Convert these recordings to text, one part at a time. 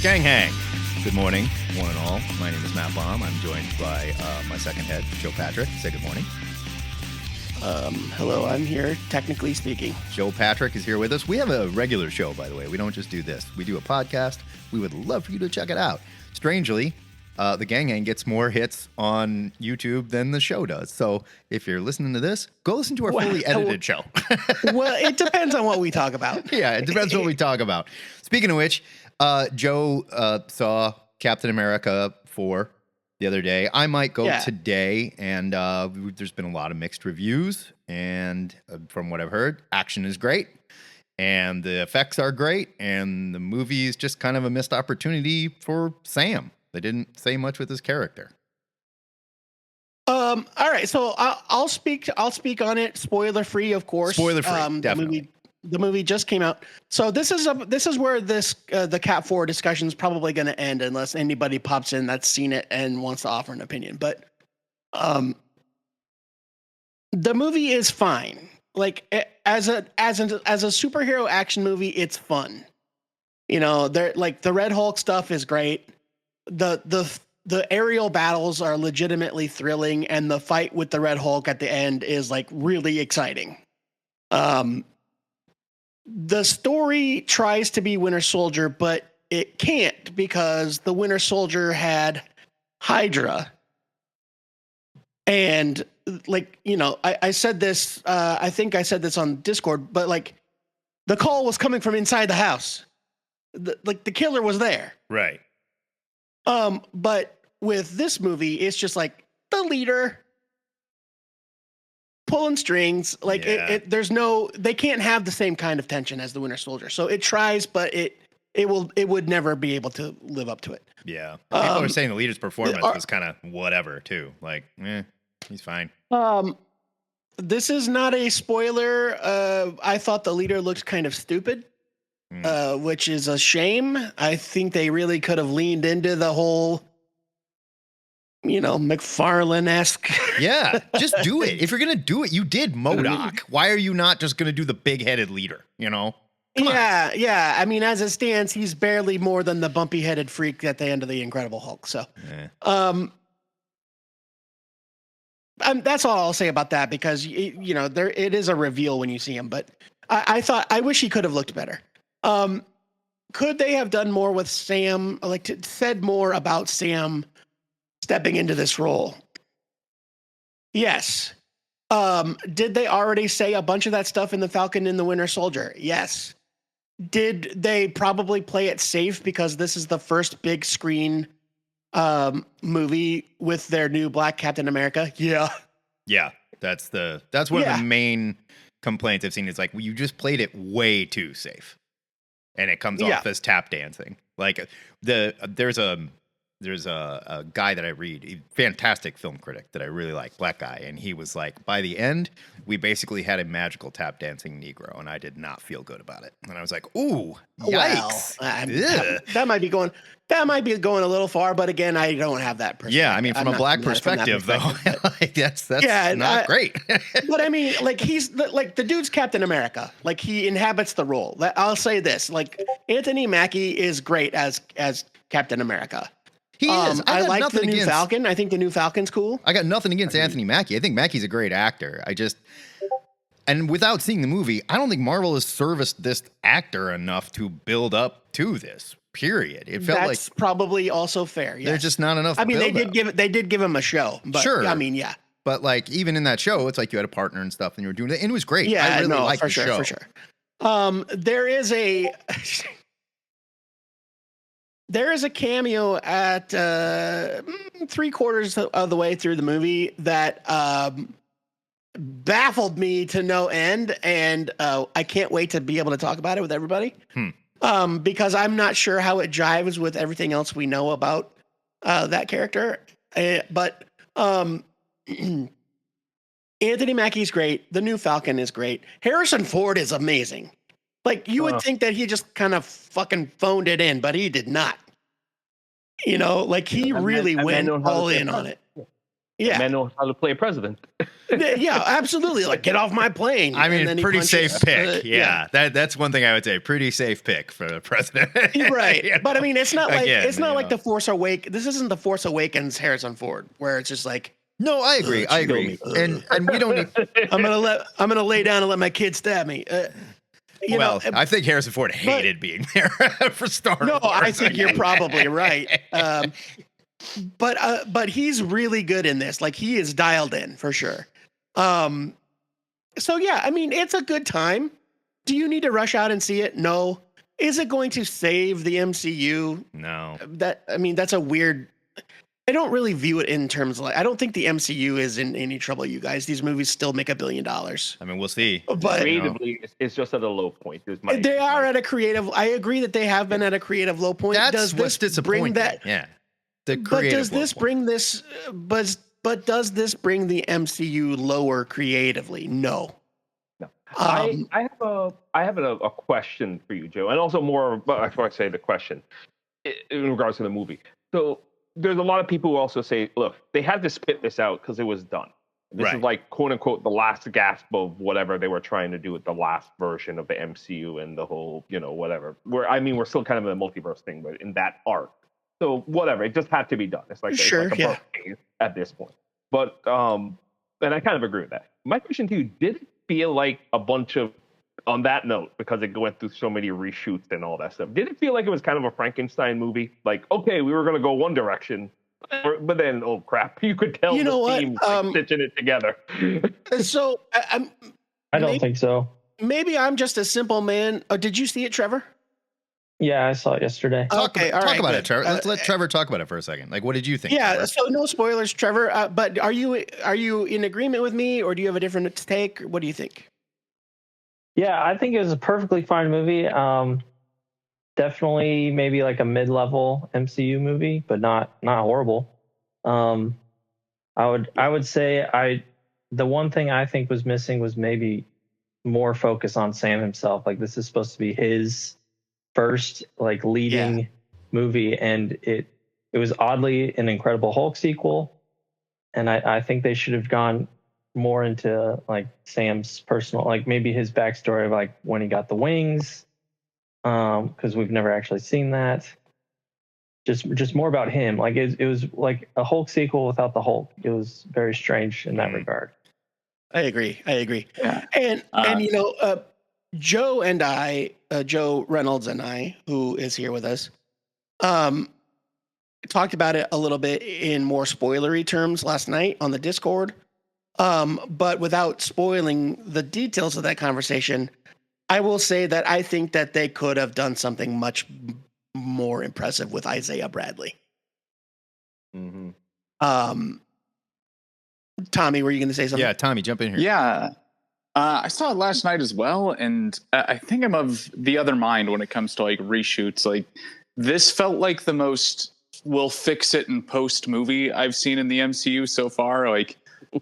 Gang Hang. Good morning, one and all. My name is Matt Baum. I'm joined by my second head, Joe Patrick. Say good morning. Hello, I'm here, technically speaking. Joe Patrick is here with us. We have a regular show, by the way. We don't just do this. We do a podcast. We would love for you to check it out. Strangely, the Gang Hang gets more hits on YouTube than the show does. So if you're listening to this, go listen to our fully edited show. Well, it depends on what we talk about. Yeah, it depends what we talk about. Speaking of which, Joe saw Captain America 4 the other day. I might go today, and there's been a lot of mixed reviews, and from what I've heard, action is great, and the effects are great, and the movie is just kind of a missed opportunity for Sam. They didn't say much with his character. All right, so I'll speak on it, spoiler free, of course. Spoiler free, definitely. The movie just came out, so this is where the Cap 4 discussion is probably going to end unless anybody pops in that's seen it and wants to offer an opinion. But the movie is fine. Like as a superhero action movie, it's fun. You know, the Red Hulk stuff is great. The aerial battles are legitimately thrilling, and the fight with the Red Hulk at the end is like really exciting. The story tries to be Winter Soldier, but it can't because the Winter Soldier had Hydra. And like, you know, I said this, I think I said this on Discord, but like the call was coming from inside the house. The killer was there. Right. But with this movie, it's just like the leader pulling strings, like they can't have the same kind of tension as the Winter Soldier. So it tries, but it would never be able to live up to it. Yeah. People are saying the leader's performance was kind of whatever too. Like, he's fine. This is not a spoiler. I thought the leader looked kind of stupid, which is a shame. I think they really could have leaned into the whole, you know, McFarlane-esque. Yeah, just do it. If you're going to do it, you did MODOK. Why are you not just going to do the big-headed leader, you know? Yeah. I mean, as it stands, he's barely more than the bumpy-headed freak at the end of the Incredible Hulk. So, that's all I'll say about that because, you know, it is a reveal when you see him. But I wish he could have looked better. Could they have done more with Sam, said more about Sam stepping into this role? Yes. Did they already say a bunch of that stuff in The Falcon and the Winter Soldier? Yes. Did they probably play it safe because this is the first big screen movie with their new Black Captain America? Yeah. Yeah. That's one of the main complaints I've seen. Is like, you just played it way too safe. And it comes off as tap dancing. Like there's a guy that I read, a fantastic film critic that I really like, black guy, and he was like, by the end, we basically had a magical tap dancing Negro, and I did not feel good about it. And I was like, ooh, yikes! Well, that might be going a little far, but again, I don't have that perspective. Yeah, I mean, from a black perspective, though, like, that's not great. But I mean, like the dude's Captain America. Like he inhabits the role. I'll say this: like Anthony Mackie is great as Captain America. He is. I like the new Falcon. I think the new Falcon's cool. I got nothing against Anthony Mackie. I think Mackie's a great actor. And without seeing the movie, I don't think Marvel has serviced this actor enough to build up to this. Period. It felt that's probably also fair. Yes. There's just not enough. I mean, they did give him a show. But, sure. I mean, yeah. But like even in that show, it's like you had a partner and stuff, and you were doing it, and it was great. Yeah, I really liked the show. For sure. There is a. There is a cameo at 3/4 of the way through the movie that baffled me to no end, and I can't wait to be able to talk about it with everybody. Because I'm not sure how it jives with everything else we know about that character. But Anthony Mackie's great. The new Falcon is great. Harrison Ford is amazing. Like you would think that he just kind of fucking phoned it in, but he did not. You know, like he really went all in on it. Yeah, man knows how to play a president. Yeah, absolutely. Like, get off my plane. I mean, pretty safe pick. That's one thing I would say. Pretty safe pick for the president. Right. You know? But I mean, it's not like it's not like know. the Force Awakens. This isn't the Force Awakens Harrison Ford, where it's just like. No, I agree. I agree. And we don't need. I'm gonna lay down and let my kid stab me. You know, I think Harrison Ford hated being there for Star Wars. No, I think you're probably right. But he's really good in this. Like, he is dialed in for sure. So yeah, I mean, it's a good time. Do you need to rush out and see it? No. Is it going to save the MCU? No. That's a weird. I don't really view it in terms of, like, I don't think the MCU is in any trouble, you guys. These movies still make $1 billion. I mean, we'll see. But creatively, it's just at a low point. They are at a creative. I agree that they have been at a creative low point. That's what's disappointing. Yeah. But does this bring this? But does this bring the MCU lower creatively? No. No. I have a question for you, Joe, and also more. But I should say the question in regards to the movie. So. There's a lot of people who also say, look, they had to spit this out because it was done. This is like, quote unquote, the last gasp of whatever they were trying to do with the last version of the MCU and the whole, whatever. We're still kind of in the multiverse thing, but in that arc. So whatever, it just had to be done. It's like, it's like a birthday at this point. But, and I kind of agree with that. My question to you, did it feel like a bunch of, on that note, because it went through so many reshoots and all that stuff, did it feel like it was kind of a Frankenstein movie? Like, okay, we were going to go one direction, but then, oh crap, you could tell the team stitching it together. So, I don't think so. Maybe I'm just a simple man. Oh, did you see it, Trevor? Yeah, I saw it yesterday. Talk about it, Trevor. Let's let Trevor talk about it for a second. Like, what did you think? Yeah, Trevor? so no spoilers, Trevor. But are you in agreement with me, or do you have a different take? What do you think? Yeah, I think it was a perfectly fine movie. Definitely maybe like a mid-level MCU movie, but not horrible. I would say the one thing I think was missing was maybe more focus on Sam himself. Like, this is supposed to be his first like leading movie, and it was oddly an Incredible Hulk sequel, and I think they should have gone more into like Sam's personal, like maybe his backstory of like when he got the wings, because we've never actually seen that. Just more about him. Like it was like a Hulk sequel without the Hulk. It was very strange in that regard. I agree. Yeah. And Joe and I, Joe Reynolds and I, who is here with us, talked about it a little bit in more spoilery terms last night on the Discord. But without spoiling the details of that conversation, I will say that I think that they could have done something much more impressive with Isaiah Bradley. Mm-hmm. Tommy, were you going to say something? Yeah, Tommy, jump in here. Yeah. I saw it last night as well, and I think I'm of the other mind when it comes to like reshoots. Like, this felt like the most we'll fix it in post movie I've seen in the MCU so far. Like,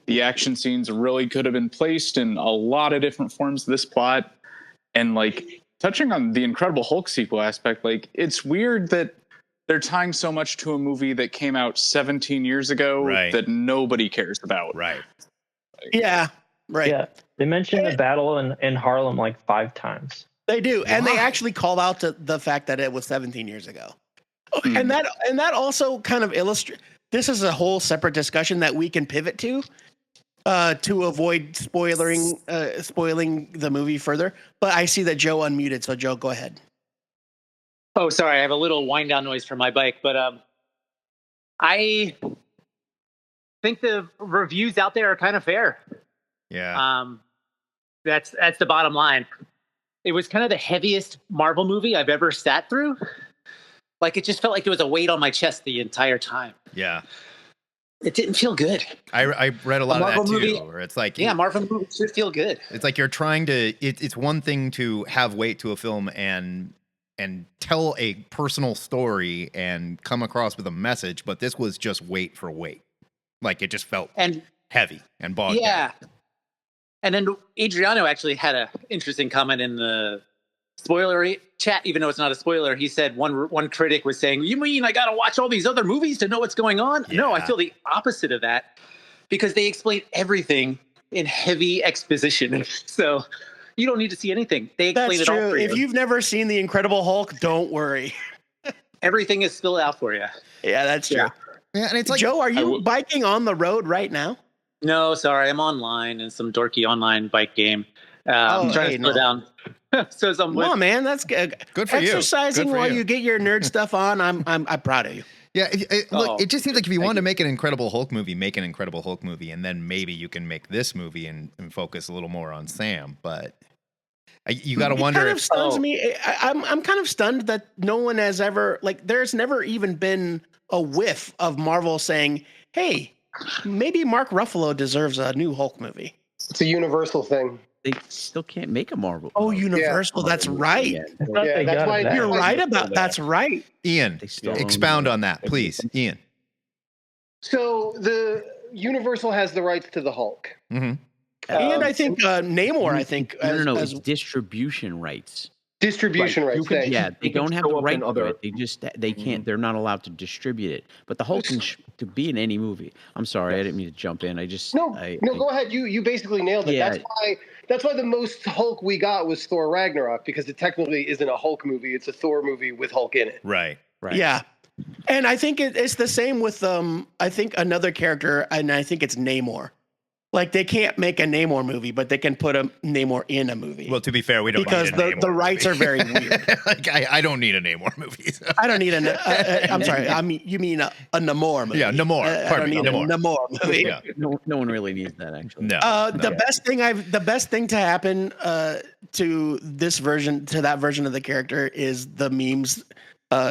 the action scenes really could have been placed in a lot of different forms of this plot. And like, touching on the Incredible Hulk sequel aspect, like, it's weird that they're tying so much to a movie that came out 17 years ago that nobody cares about. Right. Yeah. Right. Yeah. They mentioned the battle in Harlem like 5 times. They do. And they actually called out to the fact that it was 17 years ago. And that also kind of illustrates, this is a whole separate discussion that we can pivot to avoid spoiling the movie further. But I see that Joe unmuted, so Joe, go ahead. Oh, sorry, I have a little wind down noise from my bike, but I think the reviews out there are kind of fair. Yeah. That's the bottom line. It was kind of the heaviest Marvel movie I've ever sat through. Like, it just felt like there was a weight on my chest the entire time. Yeah. It didn't feel good. I read a lot of that too, where it's like, Marvel movies should feel good. It's like you're trying to, it's one thing to have weight to a film and tell a personal story and come across with a message, but this was just weight for weight. Like, it just felt heavy and bogged down. And then Adriano actually had an interesting comment in the spoilery chat, even though it's not a spoiler. He said one critic was saying, "You mean I got to watch all these other movies to know what's going on?" Yeah. No, I feel the opposite of that. because they explain everything in heavy exposition. So you don't need to see anything. They explain That's it all true. for you. If you've never seen The Incredible Hulk, don't worry. Everything is spilled out for you. Yeah, that's true. Yeah, and it's like, Joe, are you biking on the road right now? No, sorry, I'm online in some dorky online bike game. I'm trying to slow down. So no, man, that's good. Good for Exercising you. while you get your nerd stuff on. I'm proud of you. Yeah, look, it just seems like if you wanted to make an Incredible Hulk movie, make an Incredible Hulk movie, and then maybe you can make this movie and focus a little more on Sam. But you got to wonder. Kind of stuns me. I'm kind of stunned that no one has ever there's never even been a whiff of Marvel saying, "Hey, maybe Mark Ruffalo deserves a new Hulk movie." It's a Universal thing. They still can't make a Marvel. Oh, Universal. Yeah. That's right. Yeah, that's why you're right about that. That's right. Ian, expound on that, please. Ian. So the Universal has the rights to the Hulk. Mm-hmm. And I think Namor, it's distribution rights. Distribution rights. They don't have the right to it. They can't. They're not allowed to distribute it. But the Hulk can to be in any movie. I'm sorry, I didn't mean to jump in. Go ahead. You basically nailed it. Yeah. That's why the most Hulk we got was Thor Ragnarok, because it technically isn't a Hulk movie; it's a Thor movie with Hulk in it. Right. Yeah, and I think it's the same with I think another character, and I think it's Namor. Like, they can't make a Namor movie, but they can put a Namor in a movie. Well, to be fair, we don't because need a Namor the rights movie. are very weird. I don't need a Namor movie. So. I don't need I'm sorry. You mean a Namor movie? Yeah, Namor. I don't need a Namor movie. Yeah. No one really needs that, actually. No. The best thing to happen to that version of the character is the memes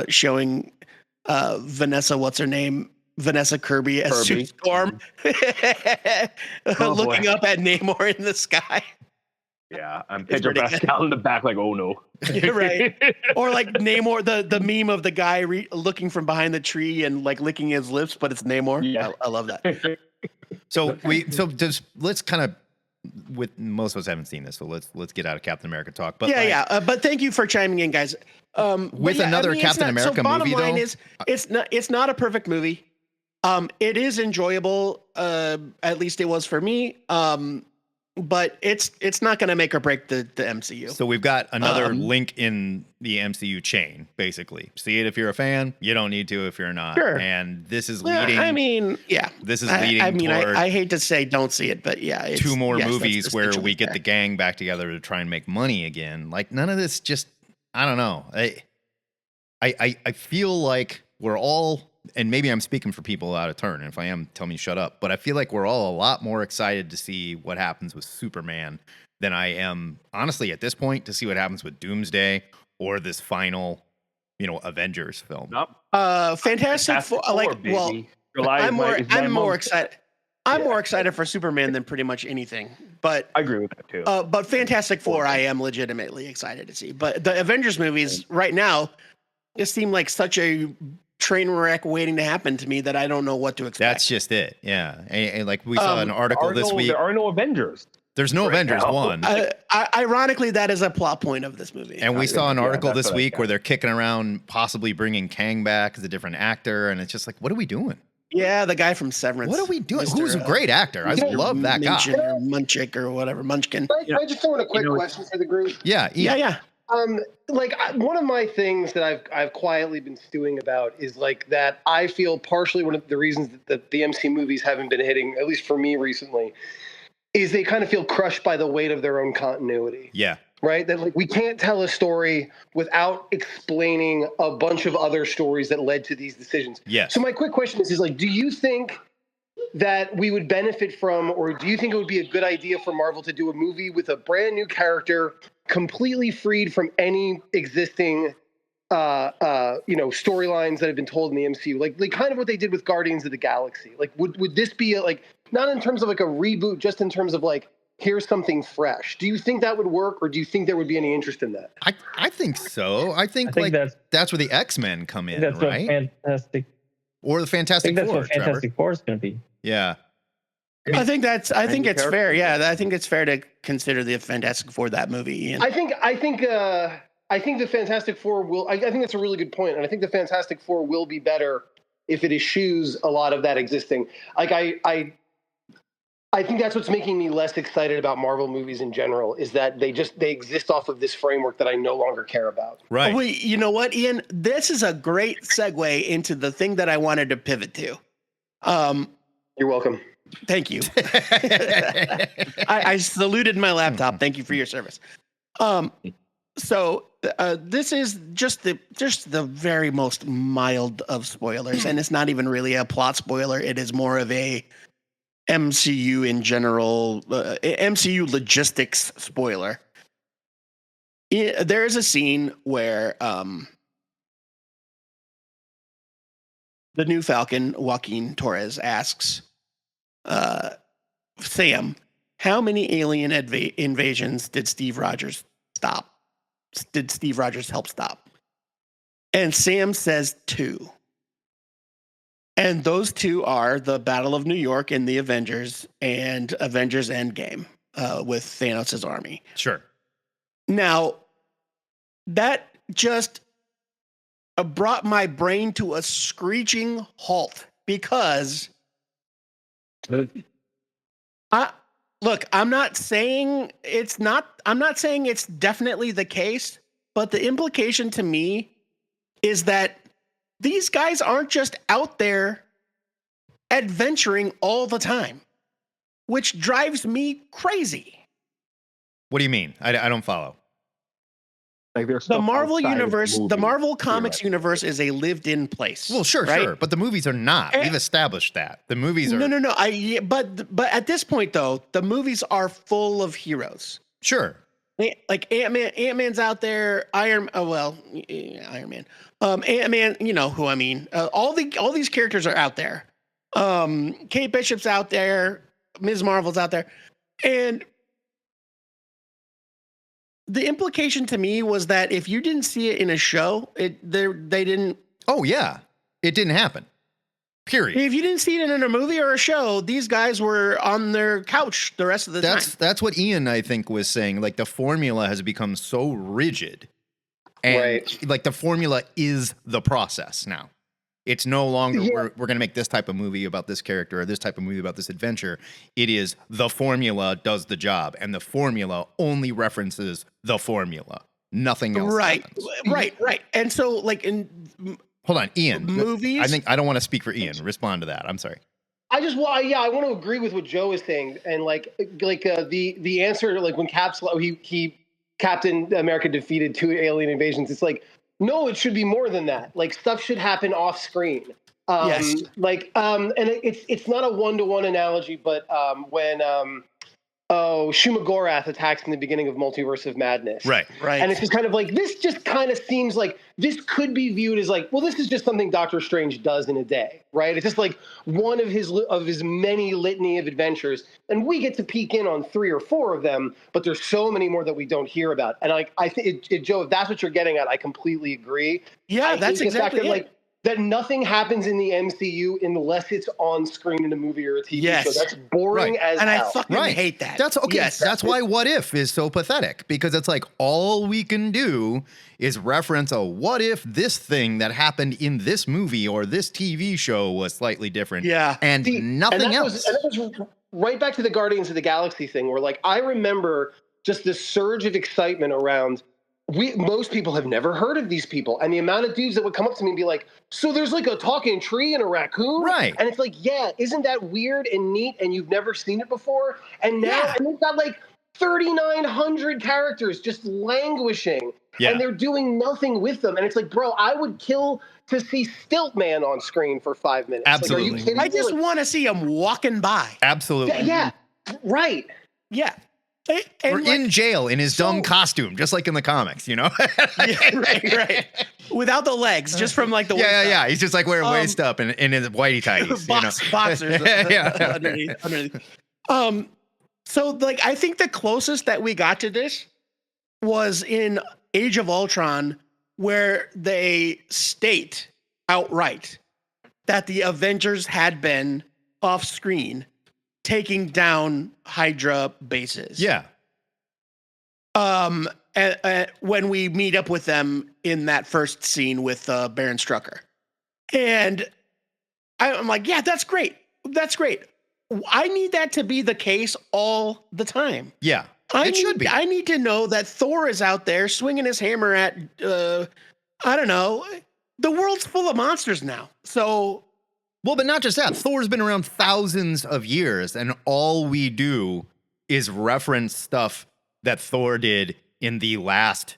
showing Vanessa, what's her name? Vanessa Kirby as Sue Storm looking up at Namor in the sky. Yeah, I'm Pedro Pascal in the back, like, oh no. You're right. Or like Namor, the meme of the guy looking from behind the tree and like licking his lips, but it's Namor. Yeah, I love that. Let's kind of, with most of us haven't seen this, so let's get out of Captain America talk. But but thank you for chiming in, guys. Captain America bottom movie, line though, is it's not a perfect movie. It is enjoyable. At least it was for me. But it's not going to make or break the MCU. So we've got another link in the MCU chain, basically. See it if you're a fan. You don't need to if you're not. Sure. And this is leading. This is leading. I hate to say don't see it, but yeah, two more movies where we get the gang back together to try and make money again. Like, none of this just. I don't know. I feel like we're all. And maybe I'm speaking for people out of turn. And if I am, tell me shut up. But I feel like we're all a lot more excited to see what happens with Superman than I am, honestly, at this point, to see what happens with Doomsday or this final, Avengers film. Fantastic Four. I'm more excited. I'm more excited for Superman than pretty much anything. But I agree with that too. But Fantastic Four, I am legitimately excited to see. But the Avengers movies right now, it seem like such a train wreck waiting to happen to me that I don't know what to expect. That's just it. Yeah. And like we saw an article this week. There are no Avengers. There's no Avengers 1. Ironically, that is a plot point of this movie. And we saw an article this week where they're kicking around possibly bringing Kang back as a different actor. And it's just like, what are we doing? Yeah, the guy from Severance. What are we doing? Who's a great actor? I love that guy. Or Munchkin or whatever. Munchkin. Can I just throw in a quick question for the group? Yeah. One of my things that I've quietly been stewing about is like that I feel partially one of the reasons that the MC movies haven't been hitting, at least for me recently, is they kind of feel crushed by the weight of their own continuity. Yeah. Right? That like we can't tell a story without explaining a bunch of other stories that led to these decisions. Yes. So my quick question is like, do you think that we would benefit from, or do you think it would be a good idea for Marvel to do a movie with a brand new character, completely freed from any existing, storylines that have been told in the MCU, like kind of what they did with Guardians of the Galaxy? Like, would this be not in terms of like a reboot, just in terms of like, here's something fresh? Do you think that would work, or do you think there would be any interest in that? I think so. I think that's where the X-Men come in, that's right? Fantastic. Or the Fantastic Four. That's what Fantastic Four is going to be. Yeah. I think it's fair. Yeah, I think it's fair to consider the Fantastic Four that movie. Ian. I think the Fantastic Four will. I think that's a really good point, and I think the Fantastic Four will be better if it eschews a lot of that existing. Like I think that's what's making me less excited about Marvel movies in general, is that they exist off of this framework that I no longer care about. Right. Well, you know what, Ian? This is a great segue into the thing that I wanted to pivot to. You're welcome. Thank you. I saluted my laptop. Thank you for your service. So this is just the very most mild of spoilers, and it's not even really a plot spoiler. It is more of a MCU in general, MCU logistics spoiler. There is a scene where the new Falcon, Joaquin Torres, asks Sam, how many alien invasions did Steve Rogers stop? Did Steve Rogers help stop? And Sam says 2. And those 2 are the Battle of New York in the Avengers and Avengers Endgame with Thanos' army. Sure. Now, that just brought my brain to a screeching halt because I'm not saying it's definitely the case, but the implication to me is that these guys aren't just out there adventuring all the time, which drives me crazy. What do you mean? I don't follow. Like the Marvel universe, the Marvel Comics universe is a lived-in place. Well, sure, right? Sure, but the movies are not. We've established that the movies are. No. But at this point, though, the movies are full of heroes. Sure. Like Ant-Man's out there. Iron Man. Ant-Man, you know who I mean. All these characters are out there. Kate Bishop's out there. Ms. Marvel's out there, and the implication to me was that if you didn't see it in a show, they didn't. Oh yeah, it didn't happen. Period. If you didn't see it in a movie or a show, these guys were on their couch the rest of the time. That's what Ian, I think, was saying. Like the formula has become so rigid, and like the formula is the process now. It's no longer we're going to make this type of movie about this character or this type of movie about this adventure. It is the formula does the job, and the formula only references the formula. Nothing else. Right. And so, like in hold on, Ian. Movies. I think I don't want to speak for Ian. Respond to that. I'm sorry. I want to agree with what Joe is saying, and the answer, like when Captain America defeated 2 alien invasions. It's like, no, it should be more than that. Like stuff should happen off screen. Yes. And it's not a 1-to-1 analogy, but when Shuma Gorath attacks in the beginning of Multiverse of Madness. Right. And it's just kind of like, this just kind of seems like this could be viewed as like, well, this is just something Doctor Strange does in a day, right? It's just like one of his many litany of adventures. And we get to peek in on 3 or 4 of them, but there's so many more that we don't hear about. And I think, Joe, if that's what you're getting at, I completely agree. Yeah, that's exactly it. That nothing happens in the MCU unless it's on screen in a movie or a TV show. That's boring as hell. And I fucking hate that. That's okay. Yes. That's why What If is so pathetic, because it's like all we can do is reference a what if this thing that happened in this movie or this TV show was slightly different. Yeah. And nothing else. And that was right back to the Guardians of the Galaxy thing where like I remember just this surge of excitement around most people have never heard of these people. And the amount of dudes that would come up to me and be like, so there's like a talking tree and a raccoon? Right. And it's like, yeah, isn't that weird and neat and you've never seen it before? And now and they've got like 3,900 characters just languishing. Yeah. And they're doing nothing with them. And it's like, bro, I would kill to see Stiltman on screen for 5 minutes. Absolutely. Like, are you kidding me? I just want to see him walking by. Absolutely. Yeah. Right. Yeah. Or in jail in his dumb costume, just like in the comics, you know? right. Without the legs, just from like the waist up. Yeah. He's just like wearing waist up and in his whitey tighties. Boxers underneath. So like I think the closest that we got to this was in Age of Ultron, where they state outright that the Avengers had been off screen taking down Hydra bases. Yeah. When we meet up with them in that first scene with Baron Strucker. And I'm like, yeah, that's great. That's great. I need that to be the case all the time. Yeah, should be. I need to know that Thor is out there swinging his hammer at, I don't know, the world's full of monsters now. So. Well, but not just that. Thor's been around thousands of years, and all we do is reference stuff that Thor did in the last,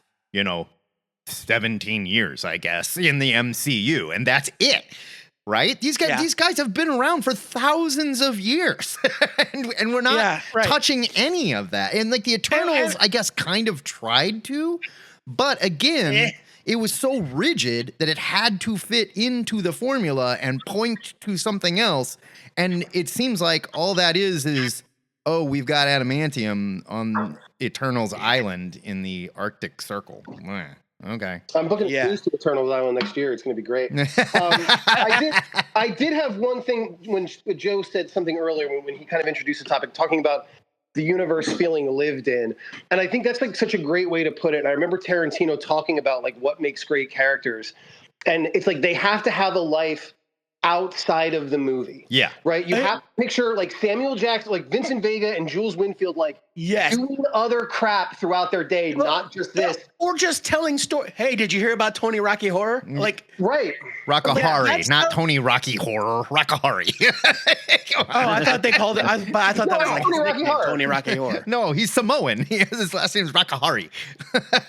17 years, I guess, in the MCU, and that's it. Right? These guys have been around for thousands of years, and we're not touching any of that. And like the Eternals, I guess, kind of tried to, but again, it was so rigid that it had to fit into the formula and point to something else. And it seems like all that is, oh, we've got adamantium on Eternals Island in the Arctic Circle. Okay. I'm booking a cruise to Eternals Island next year. It's going to be great. I did have one thing when Joe said something earlier when he kind of introduced the topic, talking about the universe feeling lived in. And I think that's like such a great way to put it. And I remember Tarantino talking about like what makes great characters. And it's like they have to have a life outside of the movie. Yeah. Right? You have to picture like Samuel Jackson, like Vincent Vega and Jules Winfield, like doing other crap throughout their day, not just this. Or just telling story. Hey, did you hear about Tony Rocky Horror? Like, right. Rockahari, not Tony Rocky Horror. Rockahari. I thought they called it. I thought that was like Tony Rocky Horror. Tony Rocky Horror. No, he's Samoan. His last name is Rockahari.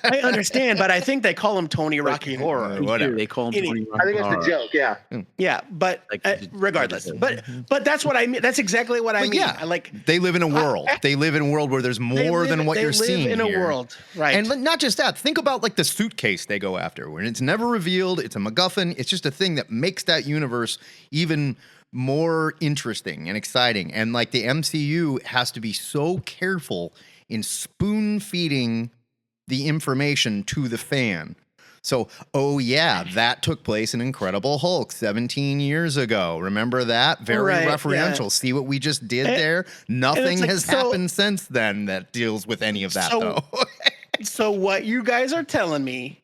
I understand, but I think they call him Tony Rocky Horror. Whatever. They call him Tony Rocky I think that's the joke. Yeah. Yeah, but regardless, but that's what I mean. That's exactly what I mean. Yeah, they live in a world. They live in a world where there's more than what you're seeing. They live in a world, right? And not just that. Think about like the suitcase they go after, when it's never revealed. It's a MacGuffin. It's just a thing that makes that universe even more interesting and exciting. And like the MCU has to be so careful in spoon feeding the information to the fan. So, that took place in Incredible Hulk 17 years ago. Remember that? Very referential. Yeah. See what we just did there? Nothing has happened since then that deals with any of that, though. So what you guys are telling me,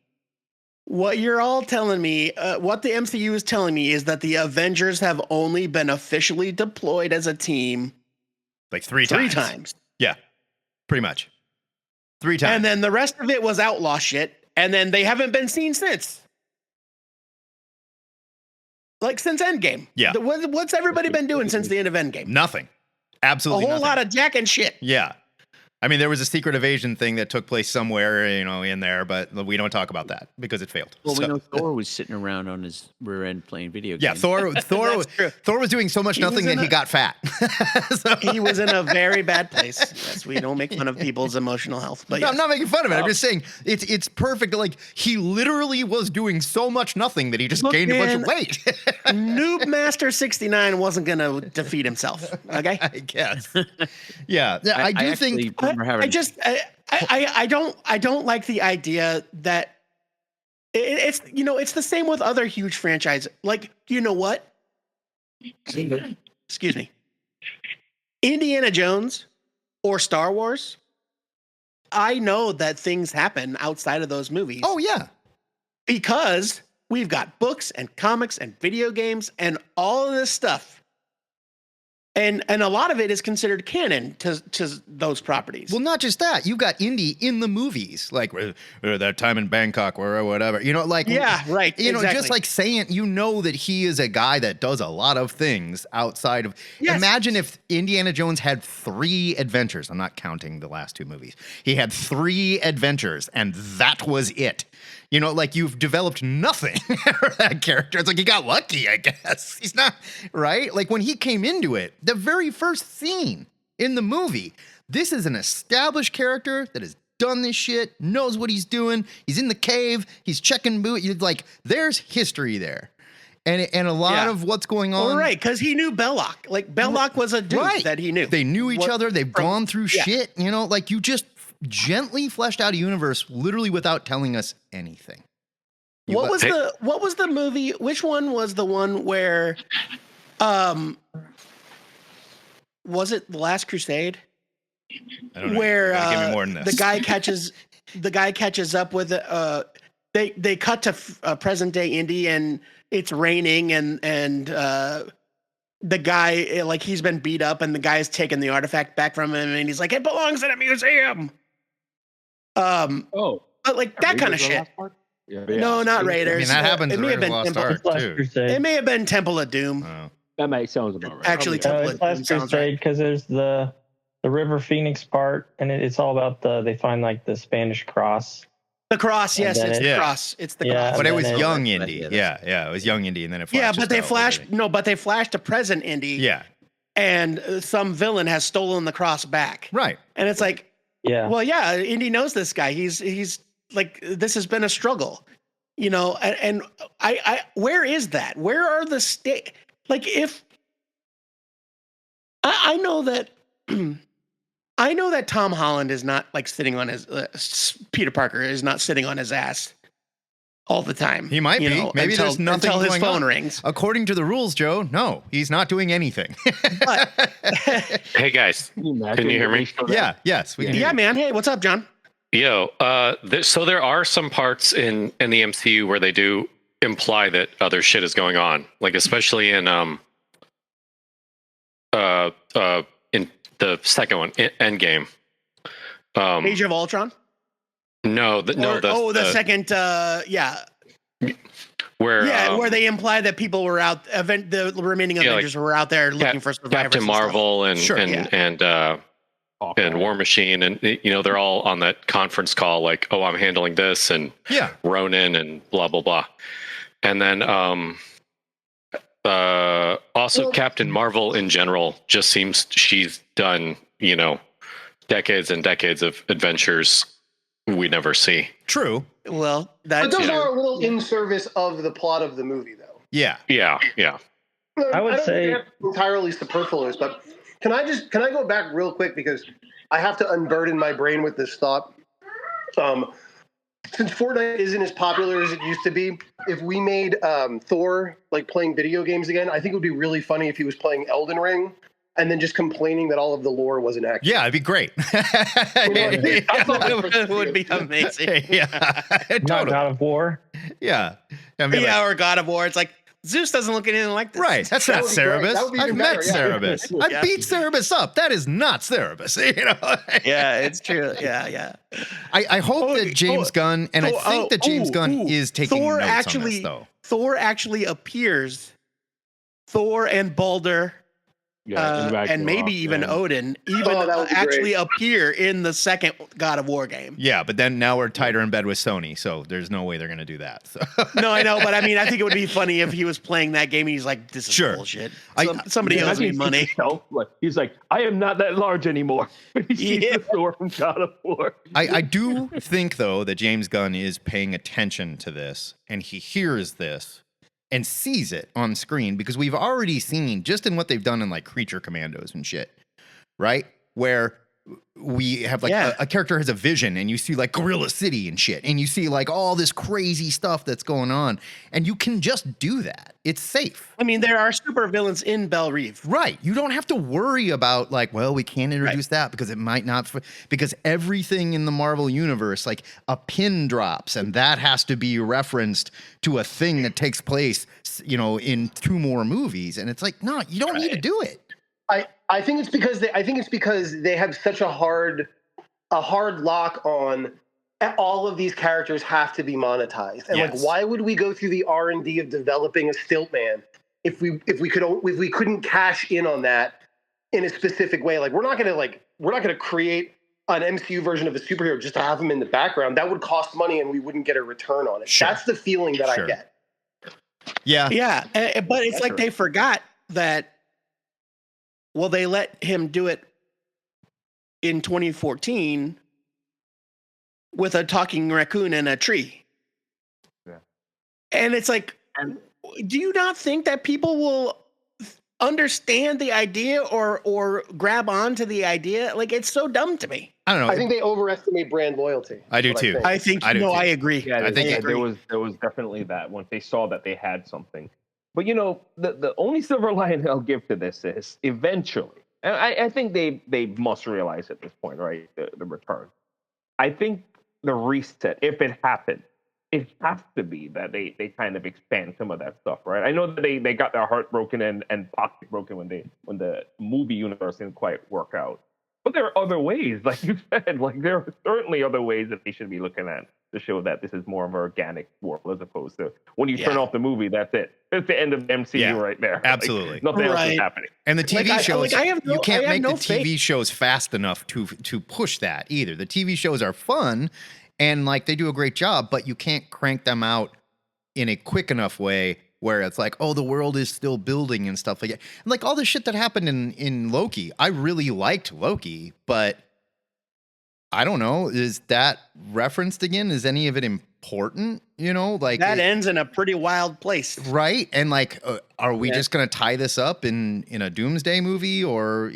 what you're all telling me, what the MCU is telling me is that the Avengers have only been officially deployed as a team like three times. Yeah, pretty much. 3 times. And then the rest of it was outlaw shit. And then they haven't been seen since. Like since Endgame. Yeah. What's everybody been doing since the end of Endgame? Nothing. Absolutely nothing. A whole lot of jack and shit. Yeah. I mean, there was a secret invasion thing that took place somewhere, in there, but we don't talk about that because it failed. Well, we know Thor was sitting around on his rear end playing video games. Yeah, Thor was doing so much nothing that he got fat. He was in a very bad place. Yes, we don't make fun of people's emotional health. But no, I'm not making fun of it. I'm just saying it's perfect. Like he literally was doing so much nothing that he just gained a bunch of weight. Noob Master 69 wasn't going to defeat himself. Okay, I guess. Yeah, I do think. I don't like the idea that it's it's the same with other huge franchises. Like, you know what? Excuse me. Indiana Jones or Star Wars. I know that things happen outside of those movies. Oh yeah. Because we've got books and comics and video games and all of this stuff. And a lot of it is considered canon to those properties. Well, not just that. You've got Indy in the movies, like that time in Bangkok or whatever. Exactly. Just like saying, that he is a guy that does a lot of things outside of. Yes. Imagine if Indiana Jones had 3 adventures. I'm not counting the last 2 movies. He had 3 adventures, and that was it. You've developed nothing for that character. It's like he got lucky, I guess. He's not, right? Like when he came into it, the very first scene in the movie, this is an established character that has done this shit, knows what he's doing. He's in the cave. He's checking boot. You're like, there's history there. And a lot of what's going on. Oh, right, because he knew Belloc. Like Belloc was a dude that he knew. They knew each other. They've gone through shit. You just gently fleshed out a universe literally without telling us anything. What was the movie? Which one was the one where was it The Last Crusade? I don't know. Where give me more than this. the guy catches up with they cut to present day Indy and it's raining and the guy, like, he's been beat up and the guy's taken the artifact back from him and he's like, it belongs in a museum. But like that kind of shit. Yeah. No, not Raiders. I mean, that happens It in may have Raiders been of the Temple. Lost Ark, too. Crusade. It may have been Temple of Doom. Oh. That might sounds about right. Actually, Temple it's of Doom Last sounds Crusade right. because there's the River Phoenix part, and it's all about they find like the Spanish cross. The cross, yes, then it's it- the Yeah. cross. It's the Yeah, cross. But it and was then young Yeah, Indy. that's- Yeah, it was young Indy, and then it Yeah, flashed. but they flashed to present Indy. Yeah, And some villain has stolen the cross back. right. And it's like, Yeah. well, yeah, Indy knows this guy. He's like, this has been a struggle, you know. And I where is that? Where are the state? Like, if I know that, I know that Tom Holland is not like sitting on his Peter Parker is not sitting on his ass all the time. He might you be. know, Maybe there's nothing until his going phone on. rings. According to the rules, Joe, no, he's not doing anything. But Hey guys, can you hear me? Yeah, yes, we can. hear yeah, you. man. Hey, what's up, John? Yo, so there are some parts in the MCU where they do imply that other shit is going on, like especially in the second one, Endgame. Age of Ultron. The second. Yeah, where where they imply that people were out. The remaining Avengers were out there looking for survivors. Captain Marvel and War Machine, and they're all on that conference call, like, oh, I'm handling this, and Ronan, and blah blah blah, and then also Captain Marvel in general just seems she's done decades and decades of adventures we never see. True. Well, but those are a little in service of the plot of the movie, though. Yeah. I would say entirely superfluous, but can I go back real quick because I have to unburden my brain with this thought. Since Fortnite isn't as popular as it used to be, if we made Thor like playing video games again, I think it would be really funny if he was playing Elden Ring and then just complaining that all of the lore wasn't accurate. Yeah, it'd be great. It would be amazing. Yeah, not God of War. Yeah, I mean, or God of War. It's like Zeus doesn't look anything like this. Right, that's not Cerebus. I've met Cerebus. I beat Cerebus up. That is not Cerebus. Yeah, it's true. Yeah. I hope that James Gunn, and I think that James Gunn is taking Thor notes on this, though. Thor actually appears. Thor and Balder. And maybe even Odin actually appear in the second God of War game. Yeah, but then now we're tighter in bed with Sony, so there's no way they're going to do that. So. No, I know, but I mean, I think it would be funny if he was playing that game and he's like, "This is bullshit. Somebody owes me money." He's like, "I am not that large anymore." He sees the Thor from God of War. I do think though that James Gunn is paying attention to this, and he hears this. And sees it on screen because we've already seen just in what they've done in like Creature Commandos and shit, right? Where we have like a character has a vision and you see like Gorilla City and shit, and you see like all this crazy stuff that's going on, and you can just do that. It's safe. I mean, there are super villains in Belle Reve. Right. You don't have to worry about like, well, we can't introduce that because it might not, because everything in the Marvel universe, like a pin drops and that has to be referenced to a thing that takes place, in 2 more movies. And it's like, no, you don't need to do it. I think it's because they have such a hard lock on all of these characters have to be monetized. And like, why would we go through the R&D of developing a Stiltman if we couldn't cash in on that in a specific way? Like, we're not gonna create an MCU version of a superhero just to have him in the background. That would cost money and we wouldn't get a return on it. Sure. That's the feeling that I get. Yeah. But it's like they forgot that. Well, they let him do it in 2014 with a talking raccoon and a tree. Yeah. And it's like, do you not think that people will understand the idea or grab onto the idea? Like, it's so dumb to me. I don't know. I think they overestimate brand loyalty. I do too. I agree. Yeah, there was definitely that once they saw that they had something. But the only silver lining I'll give to this is eventually, and I think they must realize at this point, right? The return. I think the reset, if it happened, it has to be that they kind of expand some of that stuff, right? I know that they got their heart broken and pocket broken when the movie universe didn't quite work out. But there are other ways, like you said, like there are certainly other ways that they should be looking at to show that this is more of an organic world as opposed to when you turn off the movie, that's it. It's the end of the MCU right there. Absolutely. Like, nothing else is happening. And the TV shows, you can't make the TV shows fast enough to push that either. The TV shows are fun and like they do a great job, but you can't crank them out in a quick enough way where it's like, oh, the world is still building and stuff like that. And like all the shit that happened in Loki, I really liked Loki, but I don't know. Is that referenced again? Is any of it important? You know, like that ends in a pretty wild place, right? And like, are we just going to tie this up in a Doomsday movie or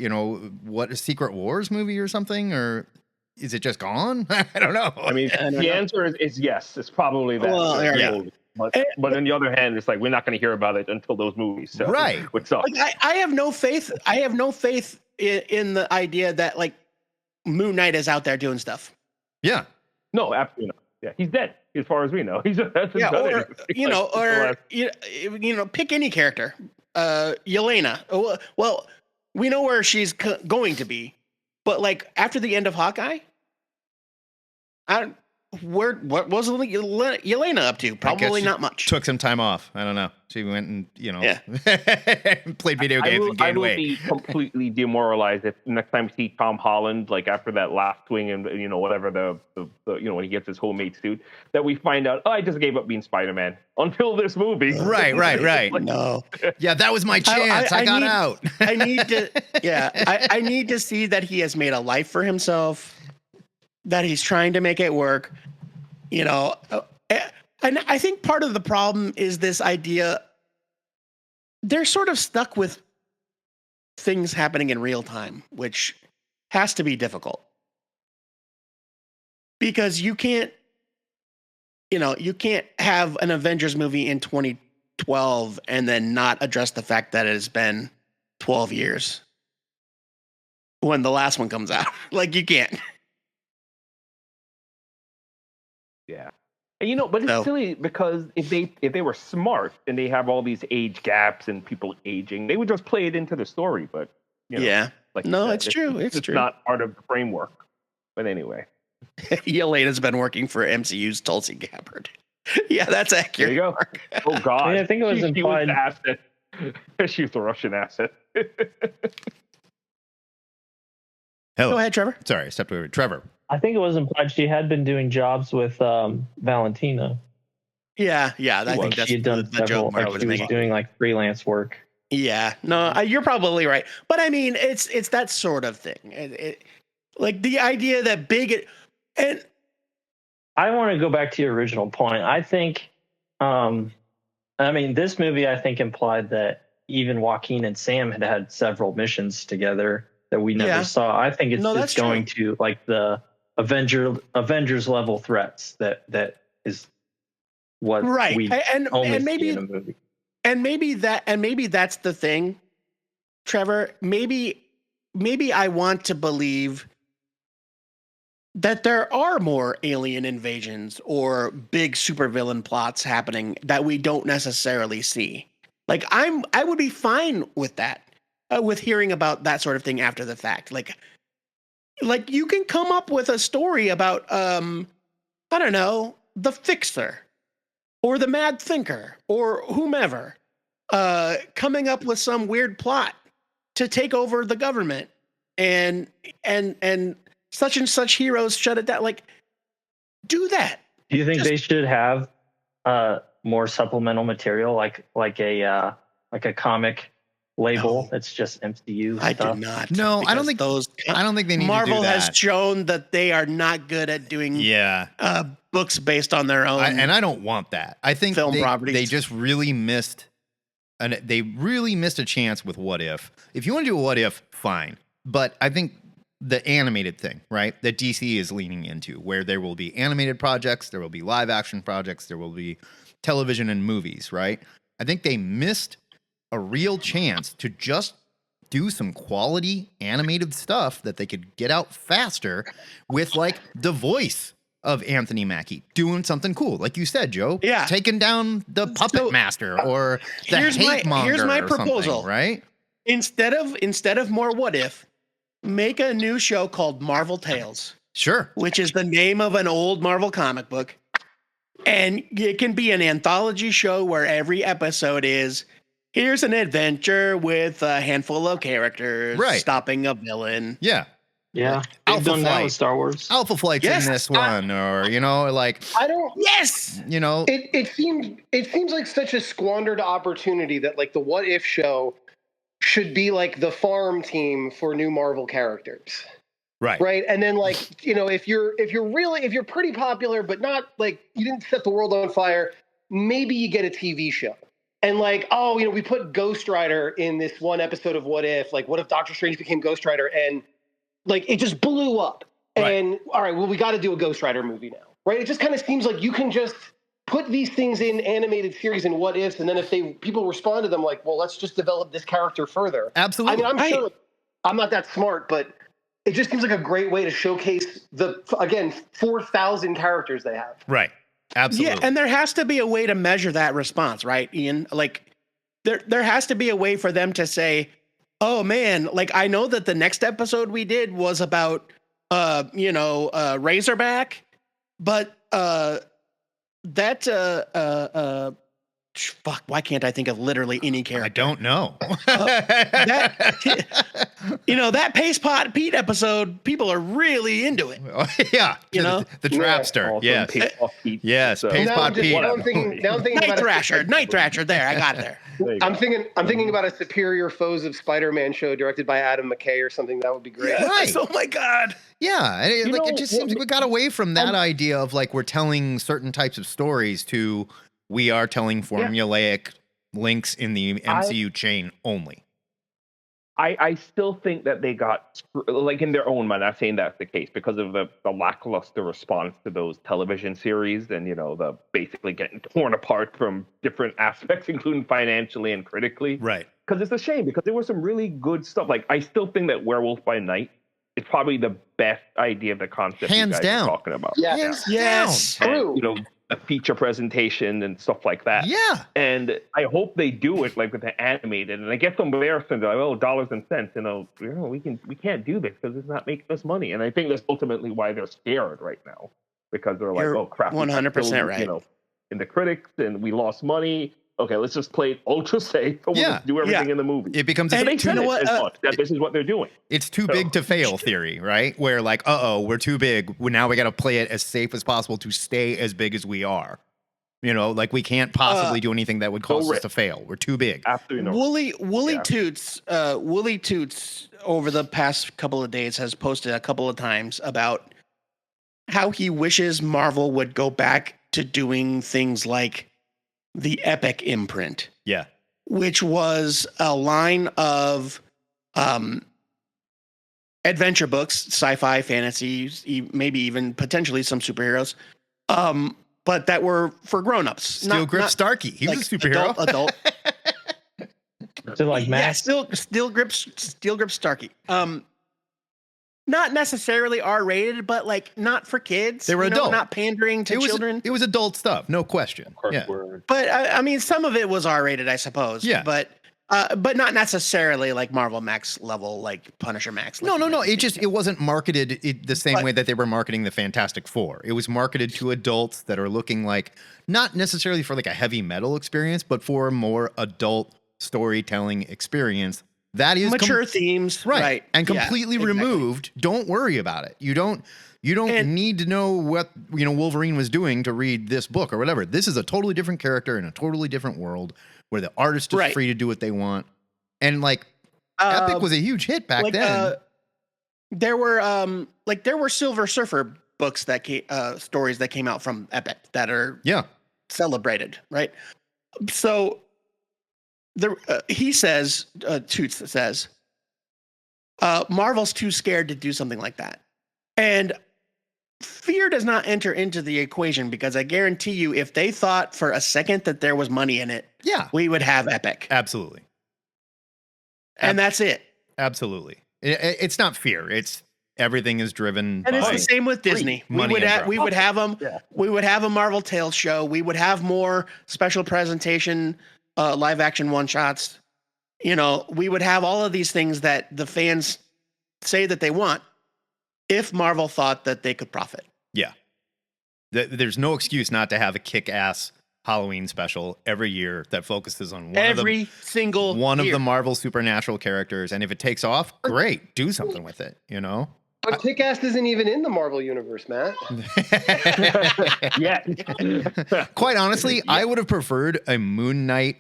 what, a Secret Wars movie or something, or is it just gone? I don't know. I mean, the answer is yes. It's probably that. Well, yeah. But on the other hand, it's like we're not going to hear about it until those movies. So, right. Which sucks. Like, I have no faith. I have no faith in the idea that like Moon Knight is out there doing stuff. Yeah. No, absolutely not. Yeah, he's dead as far as we know. He's pick any character. Yelena. Well, we know where she's going to be, but like after the end of Hawkeye, what was Yelena up to? Probably not much. Took some time off. I don't know. She went and played video games and gained weight. I will be completely demoralized if next time we see Tom Holland, like after that last swing and whatever the when he gets his homemade suit, that we find out, I just gave up being Spider-Man until this movie. Right. Like, no. Yeah, that was my chance. I got out. I need to. Yeah, I need to see that he has made a life for himself, that he's trying to make it work. And I think part of the problem is this idea. They're sort of stuck with things happening in real time, which has to be difficult because you can't have an Avengers movie in 2012 and then not address the fact that it has been 12 years when the last one comes out. Like, you can't. Yeah. But it's silly because if they were smart and they have all these age gaps and people aging, they would just play it into the story. But it's true. It's true. Not part of the framework. But anyway, Yelena's been working for MCU's Tulsi Gabbard. Yeah, that's accurate. There you go. Oh God, I think it was implied. She was the Russian asset. Hello. Go ahead, Trevor. Sorry, I stepped over. Trevor. I think it was implied she had been doing jobs with Valentina. Yeah. I think that's the joke Mark was making. Doing like freelance work. Yeah, no, you're probably right. But I mean, it's that sort of thing. Like the idea that and I want to go back to your original point. I think, this movie I think implied that even Joaquin and Sam had several missions together that we never saw. I think it's going to like the Avengers level threats that is what we only see in a movie. And maybe that's the thing, Trevor. Maybe I want to believe that there are more alien invasions or big supervillain plots happening that we don't necessarily see. Like I would be fine with that, with hearing about that sort of thing after the fact. Like you can come up with a story about I don't know, the Fixer or the Mad Thinker or whomever coming up with some weird plot to take over the government and such and such heroes shut it down. Like, do that. Do you think they should have more supplemental material, like a comic label that's just MCU I stuff? do not. No, I don't think they need Marvel to do that. has shown that they are not good at doing books based on their own. And I don't want that. I think film properties. They just really missed, and they really missed a chance with What If. If you want to do a What If, fine. But I think the animated thing, right, that DC is leaning into, where there will be animated projects, there will be live action projects, there will be television and movies, right? I think they missed a real chance to just do some quality animated stuff that they could get out faster with like the voice of Anthony Mackie doing something cool, like you said, Joe. Yeah, taking down the puppet master or the hate monger. Here's my proposal, right? Instead of more What If, make a new show called Marvel Tales. Sure. Which is the name of an old Marvel comic book, and it can be an anthology show where every episode is here's an adventure with a handful of characters stopping a villain. Yeah. Yeah, Alpha Flight with Star Wars. Alpha Flight's in this one, or like I don't. Yes, it seems like such a squandered opportunity that like the What If show should be like the farm team for new Marvel characters, right? And then like if you're pretty popular but not like you didn't set the world on fire, maybe you get a TV show. And like, we put Ghost Rider in this one episode of What If, like what if Doctor Strange became Ghost Rider, and like it just blew up. And all right, well, we got to do a Ghost Rider movie now, right? It just kind of seems like you can just put these things in animated series and What Ifs, and then if people respond to them, like, well, let's just develop this character further. Absolutely. I mean, I'm sure I'm not that smart, but it just seems like a great way to showcase 4,000 characters they have. Right. Absolutely. Yeah, and there has to be a way to measure that response, right, Ian? Like, there has to be a way for them to say, oh man, like I know that the next episode we did was about Razorback, but fuck, why can't I think of literally any character? I don't know. That Pace Pot Pete episode, people are really into it. Yeah. The Trapster. Yes. Yes. Pace Pot Pete. Now I'm thinking Night Thrasher. There, I got it there. I'm thinking about a Superior Foes of Spider-Man show directed by Adam McKay or something. That would be great. Yes. Right. Oh my God. Yeah. It just seems like we got away from that idea of like we're telling certain types of stories to we are telling formulaic links in the MCU chain only. I still think that they got, like in their own mind, I'm saying that's the case because of the lackluster response to those television series and, the basically getting torn apart from different aspects, including financially and critically. Right. Because it's a shame because there was some really good stuff. Like, I still think that Werewolf by Night is probably the best idea of the concept Hands you guys down. are talking about. Yes. And, a feature presentation and stuff like that. Yeah. And I hope they do it like with the animated. And I get some embarrassed and they're like, dollars and cents. We can't do this because it's not making us money. And I think that's ultimately why they're scared right now because they're like, oh crap, 100% right. In the critics and we lost money. Okay, let's just play it ultra safe. We'll just do everything in the movie. It becomes that this is what they're doing. It's too big to fail theory, right? Where like, we're too big. Now we got to play it as safe as possible to stay as big as we are. Like we can't possibly do anything that would cause us to fail. We're too big. Absolutely not. Wooly Toots over the past couple of days has posted a couple of times about how he wishes Marvel would go back to doing things like the Epic imprint. Yeah. Which was a line of adventure books, sci-fi, fantasy, maybe even potentially some superheroes, but that were for grown-ups. Steel Grip Starkey. He was a superhero. Adult. So like Matt. Yeah, Steel Grip Starkey. Not necessarily R-rated, but like not for kids. They were adult, not pandering to children. It was adult stuff, no question. But I mean, some of it was R-rated, I suppose. Yeah. But not necessarily like Marvel Max level, like Punisher Max. No. It wasn't marketed the same way that they were marketing the Fantastic Four. It was marketed to adults that are looking like not necessarily for like a heavy metal experience, but for a more adult storytelling experience. That is mature themes, right? And completely removed. Don't worry about it. You don't need to know what Wolverine was doing to read this book or whatever. This is a totally different character in a totally different world where the artist is free to do what they want. And like Epic was a huge hit back then. There were Silver Surfer books stories that came out from Epic that are celebrated, right? So. He says, Toots says, Marvel's too scared to do something like that. And fear does not enter into the equation because I guarantee you, if they thought for a second that there was money in it, we would have Epic. Absolutely. And that's it. Absolutely. It's not fear. It's Everything is driven and by it's the same with Disney. We would have them. Yeah. We would have a Marvel Tales show. We would have more special presentation, live action one shots. We would have all of these things that the fans say that they want if Marvel thought that they could profit. Yeah. There's no excuse not to have a kick-ass Halloween special every year that focuses on one of the Marvel supernatural characters. And if it takes off, great. Do something with it, But Kick-Ass isn't even in the Marvel universe, Matt. Yeah. Quite honestly, I would have preferred a Moon Knight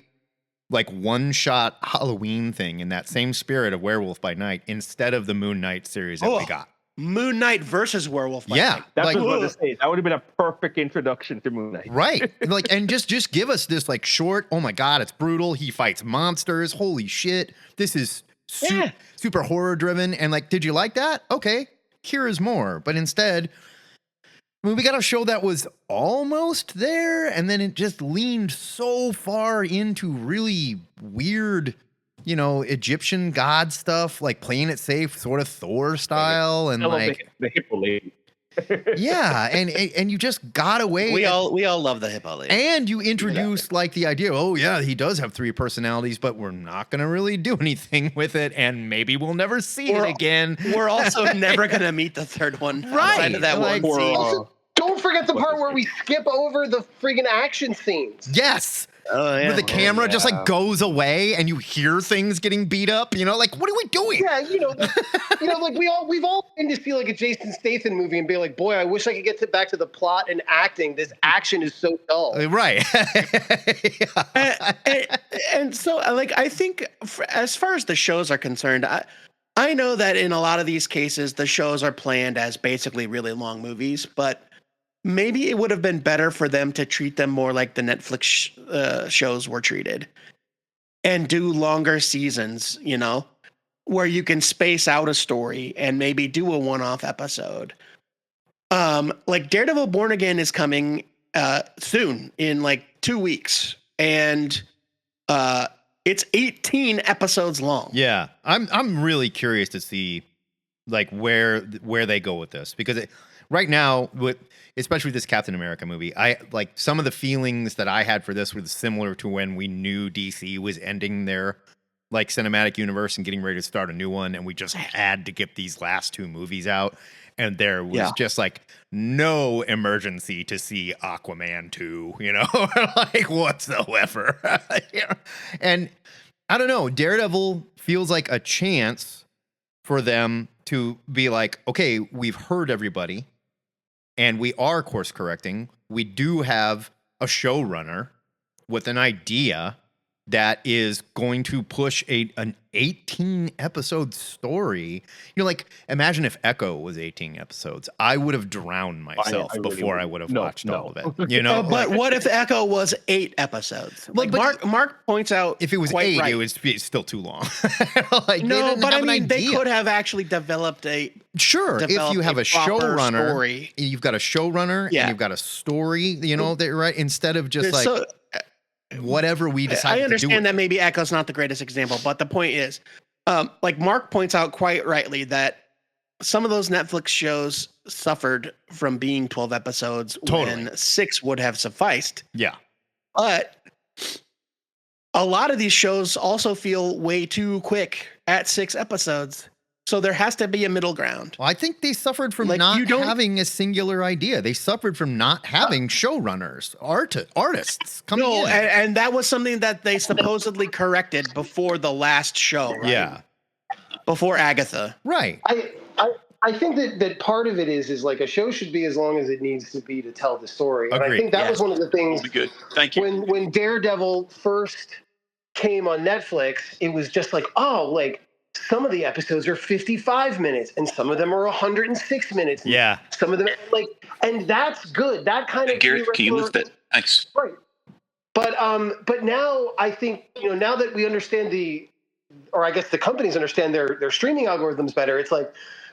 one-shot Halloween thing in that same spirit of Werewolf by Night instead of the Moon Knight series that we got. Moon Knight versus Werewolf by Night. That's what I was about to say. That would have been a perfect introduction to Moon Knight. Right. And just give us this short, oh my God, it's brutal. He fights monsters. Holy shit. This is super horror driven. And did you like that? Okay. Here is more. But instead, we got a show that was almost there, and then it just leaned so far into really weird, Egyptian god stuff, playing it safe, sort of Thor style, and the hippo lady. Yeah, and you just got away. We all love the hippo lady. And you introduced the idea, he does have 3 personalities, but we're not going to really do anything with it, and maybe we'll never see it again. We're also never going to meet the third one. Right. Of that one scene. Don't forget the part where we skip over the friggin' action scenes. Yes. Oh, yeah. Where the camera just goes away and you hear things getting beat up, what are we doing? Yeah, we've all been to see a Jason Statham movie and be like, boy, I wish I could get back to the plot and acting. This action is so dull. Right. and so I think as far as the shows are concerned, I know that in a lot of these cases, the shows are planned as basically really long movies, but maybe it would have been better for them to treat them more like the Netflix shows were treated and do longer seasons, where you can space out a story and maybe do a one-off episode. Daredevil Born Again is coming soon in 2 weeks, and it's 18 episodes long. Yeah, I'm really curious to see where they go with this, because right now, especially with this Captain America movie, I some of the feelings that I had for this were similar to when we knew DC was ending their cinematic universe and getting ready to start a new one, and we just had to get these last 2 movies out, and there was just no emergency to see Aquaman 2, whatsoever. And I don't know, Daredevil feels like a chance for them to be okay, we've heard everybody. And we are course correcting. We do have a showrunner with an idea that is going to push an 18 episode story. Imagine if Echo was 18 episodes. I would have drowned myself before I would have watched all of it. But what if Echo was 8 episodes? Mark points out, if it was 8, it would be still too long. They could have actually developed a. Sure, if you have a showrunner, you've got a showrunner, and you've got a story, right? Instead of just whatever we decide. I understand that maybe Echo's not the greatest example, but the point is, Mark points out quite rightly that some of those Netflix shows suffered from being 12 episodes when 6 would have sufficed. Yeah, but a lot of these shows also feel way too quick at 6 episodes. So there has to be a middle ground. Well, I think they suffered from not having a singular idea. They suffered from not having showrunners, artists coming in. And that was something that they supposedly corrected before the last show, right? Yeah. Before Agatha. Right. I think that part of it is a show should be as long as it needs to be to tell the story. And I think that was one of the things. Be good. Thank you. When Daredevil first came on Netflix, it was just some of the episodes are 55 minutes and some of them are 106 minutes. Yeah. Some of them and that's good. That kind of Garrett, can you lift it? Thanks. Right. But now I think, now that we understand or I guess the companies understand their streaming algorithms better, it's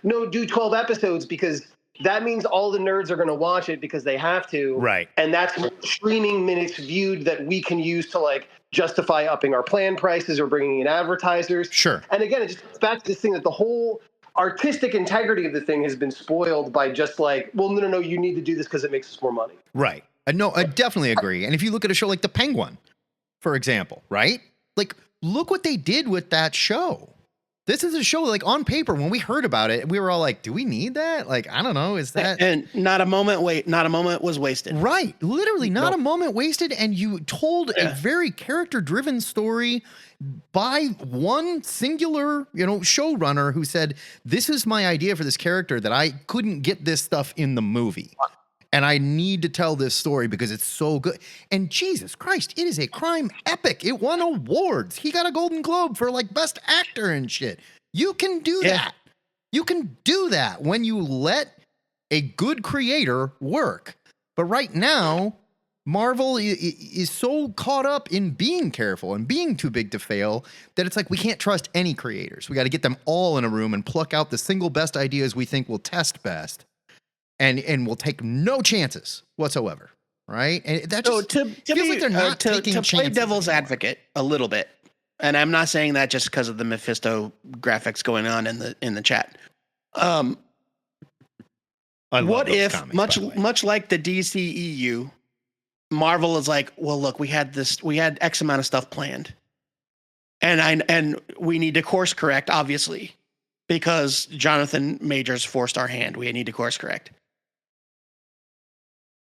no, do 12 episodes because that means all the nerds are going to watch it because they have to. Right. And that's streaming minutes viewed that we can use to justify upping our plan prices or bringing in advertisers. Sure. And again, it just goes back to this thing that the whole artistic integrity of the thing has been spoiled by just like, well, no, you need to do this because it makes us more money. Right. No, I definitely agree. And if you look at a show like The Penguin, for example, right? Like, look what they did with that show. This is a show, like, on paper, when we heard about it, we were all like, do we need that? Like, I don't know. Is that... And not a moment was wasted. Right. Literally not a moment wasted. And you told a very character-driven story by one singular, showrunner who said, this is my idea for this character that I couldn't get this stuff in the movie. And I need to tell this story because it's so good. And Jesus Christ, it is a crime epic. It won awards. He got a Golden Globe for like best actor and shit. You can do that. You can do that when you let a good creator work. But right now, Marvel is so caught up in being careful and being too big to fail that it's like we can't trust any creators. We got to get them all in a room and pluck out the single best ideas we think will test best. And we'll take no chances whatsoever, right? And that just feels like they're not taking chances. To play devil's advocate a little bit, and I'm not saying that just because of the Mephisto graphics going on in the chat. What if, comics, much like the DCEU, Marvel is like, well, look, we had X amount of stuff planned, and we need to course correct, obviously, because Jonathan Majors forced our hand. We need to course correct.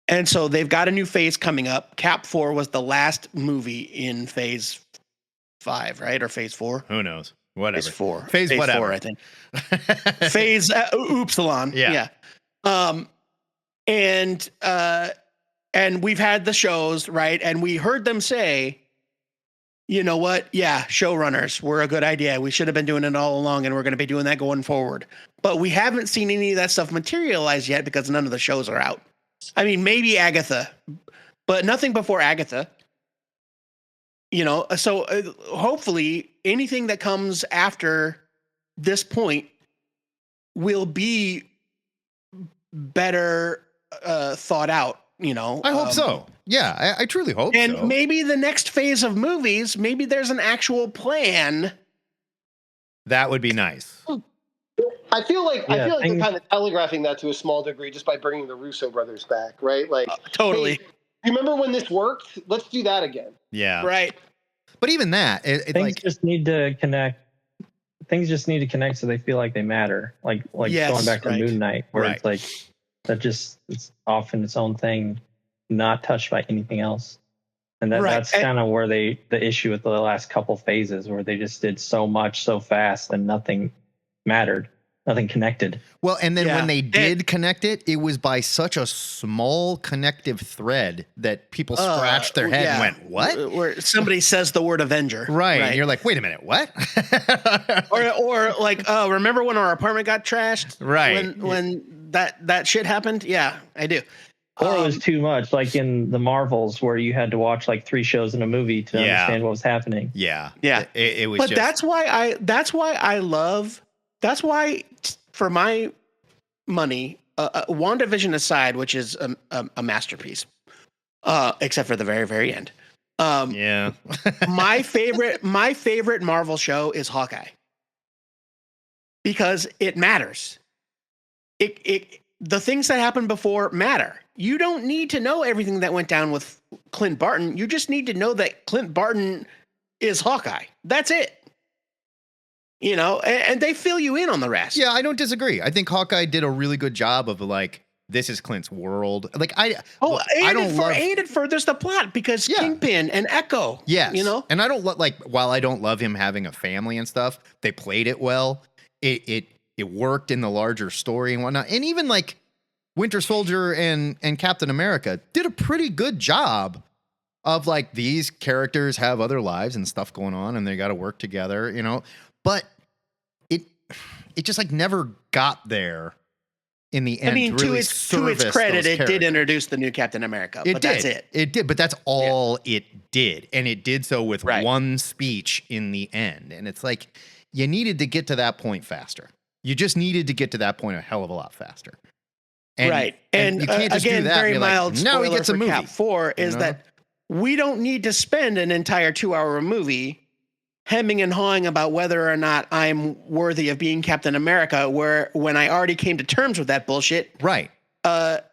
And so they've got a new phase coming up. Cap 4 was the last movie in phase 5, right? Or phase 4? Who knows? Whatever. Phase 4. Phase whatever. 4, I think. Phase Upsilon. Yeah. And we've had the shows, right? And we heard them say, you know what? Yeah, showrunners were a good idea. We should have been doing it all along, and we're going to be doing that going forward. But we haven't seen any of that stuff materialize yet because none of the shows are out. I mean, maybe Agatha, but nothing before Agatha. So hopefully anything that comes after this point will be better thought out. I hope so. Yeah, I truly hope so. And maybe the next phase of movies, maybe there's an actual plan. That would be nice. I feel like they're kind of telegraphing that to a small degree just by bringing the Russo brothers back, right? Like, totally. Hey, you remember when this worked? Let's do that again. Yeah. Right. But even that, things just need to connect. Things just need to connect so they feel like they matter. Like going back to Moon Knight, where it's like it's often its own thing, not touched by anything else. And that's kind of where the issue with the last couple phases, where they just did so much so fast and nothing mattered. Nothing connected. Well, and then when they did connect it, it was by such a small connective thread that people scratched their head and went, what? Where somebody says the word Avenger. Right. And you're like, wait a minute, what? or like, remember when our apartment got trashed? Right. When that shit happened? Yeah, I do. Or it was too much, like in the Marvels, where you had to watch like 3 shows in a movie to understand what was happening. Yeah. Yeah. It was But that's why, for my money, WandaVision aside, which is a masterpiece, except for the very, very end. my favorite Marvel show is Hawkeye, because it matters. The things that happened before matter. You don't need to know everything that went down with Clint Barton. You just need to know that Clint Barton is Hawkeye. That's it. And they fill you in on the rest. Yeah, I don't disagree. I think Hawkeye did a really good job of like, this is Clint's world. Like it furthers the plot because Kingpin and Echo. Yes. And I don't while I don't love him having a family and stuff, they played it well. It worked in the larger story and whatnot. And even like Winter Soldier and Captain America did a pretty good job of like, these characters have other lives and stuff going on and they got to work together, But it just like never got there in the end. I mean, to its credit, it did introduce the new Captain America. That's it. It did, but that's all it did. And it did so with one speech in the end. And it's like, you needed to get to that point faster. You just needed to get to that point a hell of a lot faster. And you can't just do that. Very mild spoiler he gets a movie. Cap 4 is that we don't need to spend an entire 2-hour movie hemming and hawing about whether or not I'm worthy of being Captain America, when I already came to terms with that bullshit. Right.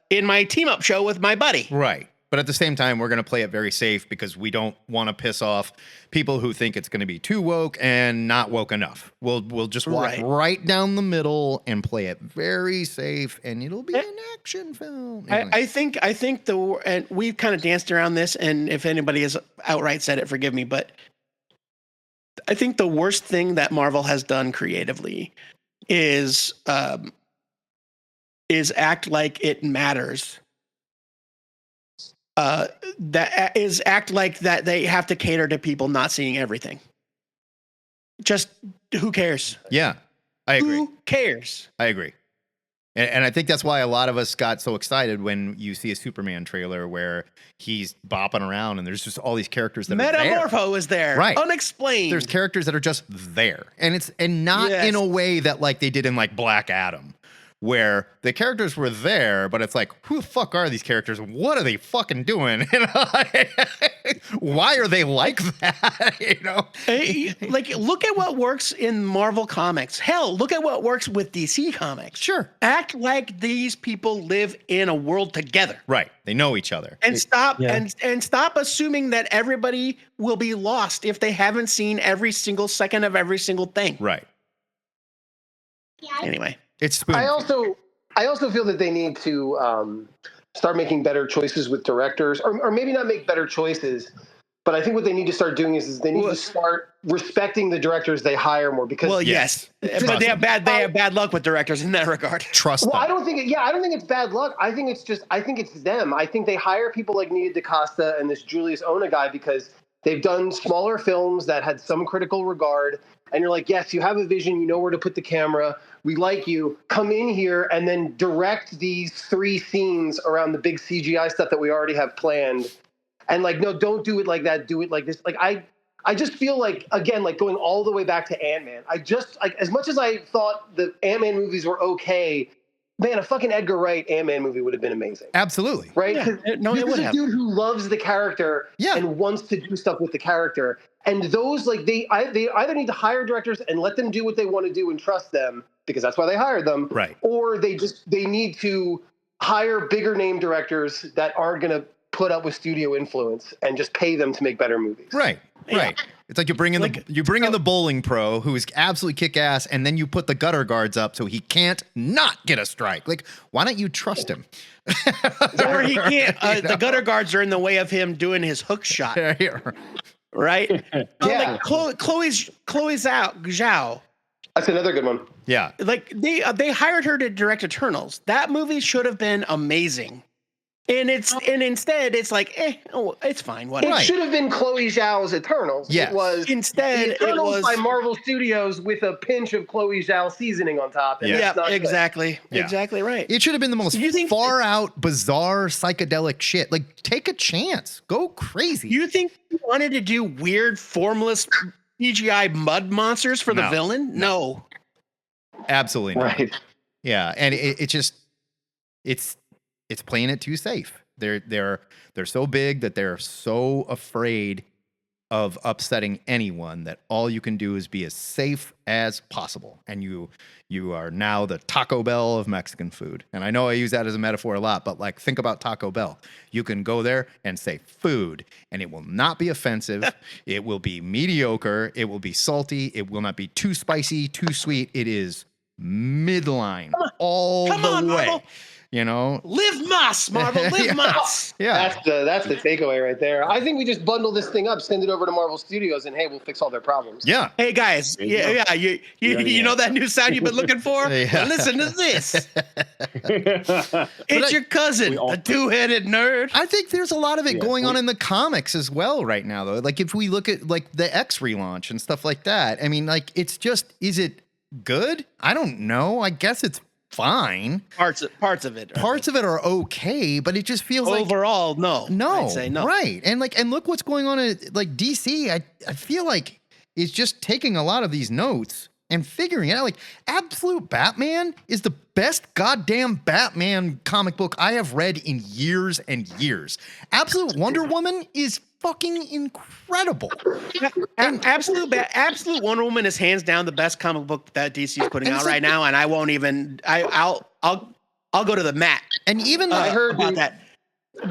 In my team up show with my buddy. Right. But at the same time, we're going to play it very safe because we don't want to piss off people who think it's going to be too woke and not woke enough. We'll just walk right down the middle and play it very safe, and it'll be an action film. Anyway. I think and we've kind of danced around this, and if anybody has outright said it, forgive me, but I think the worst thing that Marvel has done creatively is act like it matters. Act like that they have to cater to people not seeing everything. Just who cares? Yeah, I agree. Who cares? I agree. And I think that's why a lot of us got so excited when you see a Superman trailer where he's bopping around and there's just all these characters that Metamorpho is there. Right. Unexplained. There's characters that are just there. And not in a way that like they did in like Black Adam, where the characters were there, but it's like, who the fuck are these characters? What are they fucking doing? Why are they like that? Like, look at what works in Marvel Comics. Hell, look at what works with DC Comics. Sure. Act like these people live in a world together. Right. They know each other. And stop and stop assuming that everybody will be lost if they haven't seen every single second of every single thing. Right. Anyway. It's I also feel that they need to start making better choices with directors, or maybe not make better choices, but I think what they need to start doing is they need to start respecting the directors they hire more. Because yes, but they have bad luck with directors in that regard. Trust them. I don't think it's bad luck. I think it's them. I think they hire people like Nia DaCosta and this Julius Ona guy because they've done smaller films that had some critical regard. And you're like, yes, you have a vision. You know where to put the camera. We like you. Come in here and then direct these 3 scenes around the big CGI stuff that we already have planned. And like, no, don't do it like that. Do it like this. Like, I just feel like, again, like going all the way back to Ant-Man. I just, like, as much as I thought the Ant-Man movies were okay, man, a fucking Edgar Wright Ant-Man movie would have been amazing. Absolutely. Right? Yeah. No, this is a dude who loves the character and wants to do stuff with the character. And those, like, they either need to hire directors and let them do what they want to do and trust them, because that's why they hired them. Right. Or they need to hire bigger name directors that aren't going to put up with studio influence and just pay them to make better movies. Right. Right. It's like you bring in the bowling pro who is absolutely kick ass, and then you put the gutter guards up so he can't not get a strike. Like, why don't you trust him? Or he can't. The gutter guards are in the way of him doing his hook shot. Right? Like Chloe Zhao. That's another good one. Yeah. Like they hired her to direct Eternals. That movie should have been amazing. And instead it's like, it's fine. Whatever. It should have been Chloe Zhao's Eternals. Yes. It was instead Eternals by Marvel Studios with a pinch of Chloe Zhao seasoning on top. And exactly. Yeah. Exactly right. It should have been the most far out, bizarre, psychedelic shit. Like, take a chance. Go crazy. You think you wanted to do weird, formless CGI mud monsters for the villain? No. Absolutely not. Right. Yeah. And it's playing it too safe. They're so big that they're so afraid of upsetting anyone that all you can do is be as safe as possible. And you are now the Taco Bell of Mexican food. And I know I use that as a metaphor a lot, but like, think about Taco Bell. You can go there and say food, and it will not be offensive. It will be mediocre. It will be salty. It will not be too spicy, too sweet. It is midline all the way. Marvel. You know, live Moss, Marvel, live Moss. Yeah, that's the takeaway right there. I think we just bundle this thing up, send it over to Marvel Studios, and hey, we'll fix all their problems. Yeah. Hey guys, you know that new sound you've been looking for? Yeah. Listen to this. It's your cousin, a 2-headed nerd. I think there's a lot of it going on in the comics as well right now, though. Like, if we look at like the X relaunch and stuff like that, I mean, like, it's just, is it good? I don't know. I guess it's fine. Parts of it are okay, but it just feels overall, like I'd say no. Right. And look what's going on at like DC. I feel like it's just taking a lot of these notes and figuring it out. Like, Absolute Batman is the best goddamn Batman comic book I have read in years and years. Absolute Wonder Woman is fucking incredible. Absolute Wonder Woman is hands down the best comic book that DC is putting out right now, and I won't even. I'll go to the mat. And even I heard about that.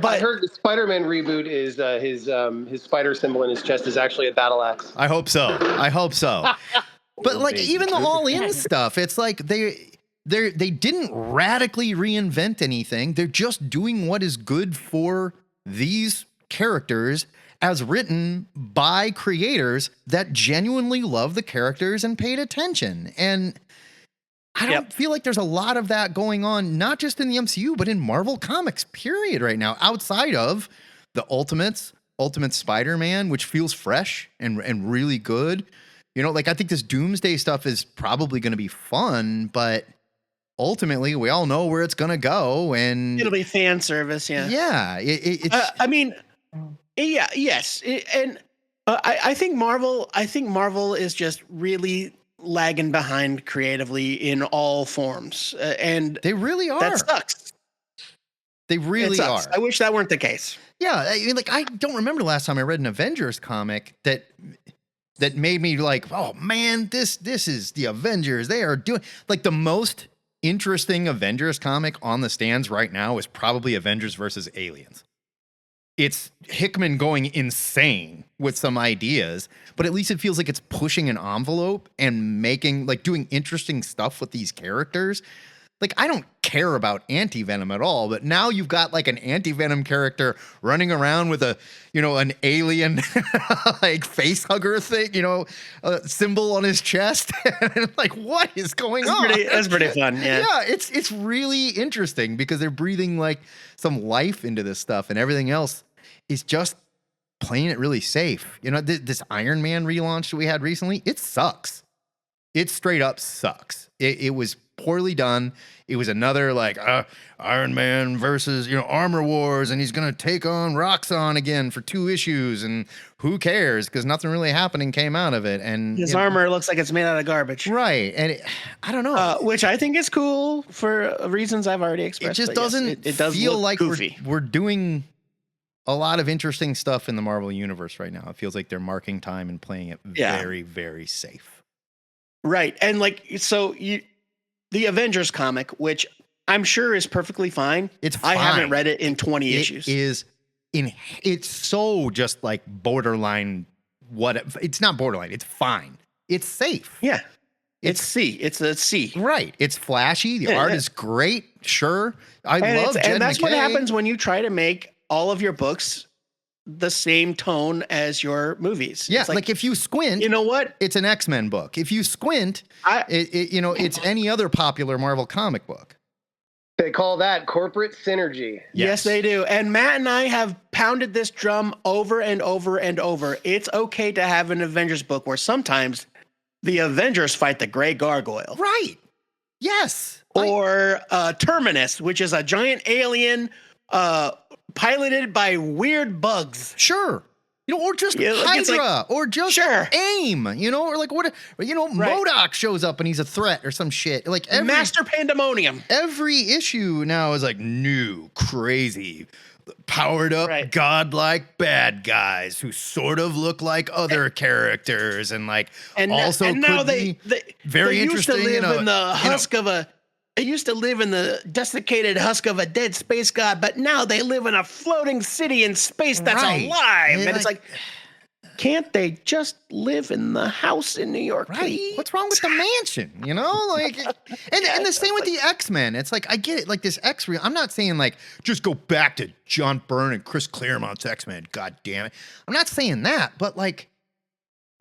But I heard the Spider-Man reboot is his spider symbol in his chest is actually a battle axe. I hope so. But like even the all-in stuff, it's like they didn't radically reinvent anything. They're just doing what is good for these characters as written by creators that genuinely love the characters and paid attention. And I don't feel like there's a lot of that going on, not just in the MCU, but in Marvel Comics, period, right now, outside of the Ultimate Spider-Man, which feels fresh and really good. You know, like I think this Doomsday stuff is probably going to be fun, but ultimately we all know where it's going to go, and it'll be fan service. Yeah. Yeah. Yes. I think Marvel is just really lagging behind creatively in all forms. And they really are. That sucks. They really are. I wish that weren't the case. Yeah. I mean, like, I don't remember the last time I read an Avengers comic that made me like, oh man, this is the Avengers. They are doing like the most interesting Avengers comic on the stands right now is probably Avengers versus Aliens. It's Hickman going insane with some ideas, but at least it feels like it's pushing an envelope and doing interesting stuff with these characters. Like, I don't care about Anti-Venom at all, but now you've got like an Anti-Venom character running around with an alien like face hugger thing, symbol on his chest. And like, what is going on? That's pretty fun. Yeah. Yeah. It's really interesting because they're breathing like some life into this stuff, and everything else is just playing it really safe. This Iron Man relaunch that we had recently, it sucks. It straight up sucks. It was poorly done. It was another like Iron Man versus Armor Wars, and he's gonna take on Roxxon again for 2 issues, and who cares, because nothing really happening came out of it. And his armor looks like it's made out of garbage, right? And I don't know, which I think is cool for reasons I've already expressed. It just doesn't it does feel like goofy. We're doing a lot of interesting stuff in the Marvel universe right now. It feels like they're marking time and playing it very, very safe. Right. And the Avengers comic, which I'm sure is perfectly fine. It's fine. I haven't read it in 20 issues. It's so just like borderline. It's not borderline. It's fine. It's safe. Yeah. It's C. It's a C. Right. It's flashy. The art is great. Sure. I love Jed and that's McKay. What happens when you try to make all of your books the same tone as your movies. Yeah, like if you squint, you know what? It's an X-Men book. If you squint, it's any other popular Marvel comic book. They call that corporate synergy. Yes, they do. And Matt and I have pounded this drum over and over and over. It's okay to have an Avengers book where sometimes the Avengers fight the Grey Gargoyle. Right. Yes. Or Terminus, which is a giant alien piloted by weird bugs. Sure. Or just Hydra, or just AIM, or like what, MODOK shows up and he's a threat or some shit. Like Master Pandemonium. Every issue now is like new, crazy, powered up, godlike bad guys who sort of look like other characters, and like also now could be very interesting. Used to live in the husk of a. They used to live in the desiccated husk of a dead space god, but now they live in a floating city in space that's alive. And it's like, can't they just live in the house in New York? Right. Please? What's wrong with the mansion? And the same with the X-Men. It's like, I get it. Like this X-Men, I'm not saying like, just go back to John Byrne and Chris Claremont's X-Men. God damn it. I'm not saying that, but like,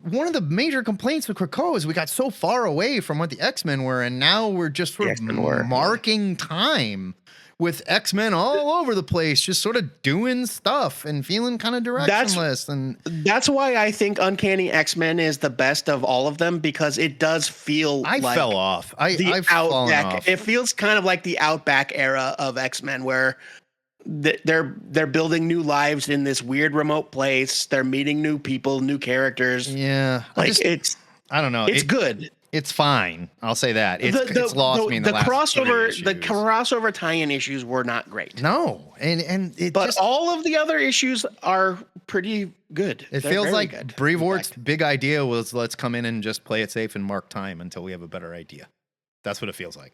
one of the major complaints with Krakoa is we got so far away from what the X-Men were, and now we're just sort of marking time with X-Men all over the place, just sort of doing stuff and feeling kind of directionless. That's why I think Uncanny X-Men is the best of all of them, because it does feel I fell off. I've fallen off. It feels kind of like the Outback era of X-Men, where they're building new lives in this weird remote place. They're meeting new people, new characters. Yeah, I don't know. It's good. It's fine. I'll say that. It's lost me in the last crossover. The crossover tie-in issues were not great. No, but all of the other issues are pretty good. It feels like Brevoort's big idea was let's come in and just play it safe and mark time until we have a better idea. That's what it feels like.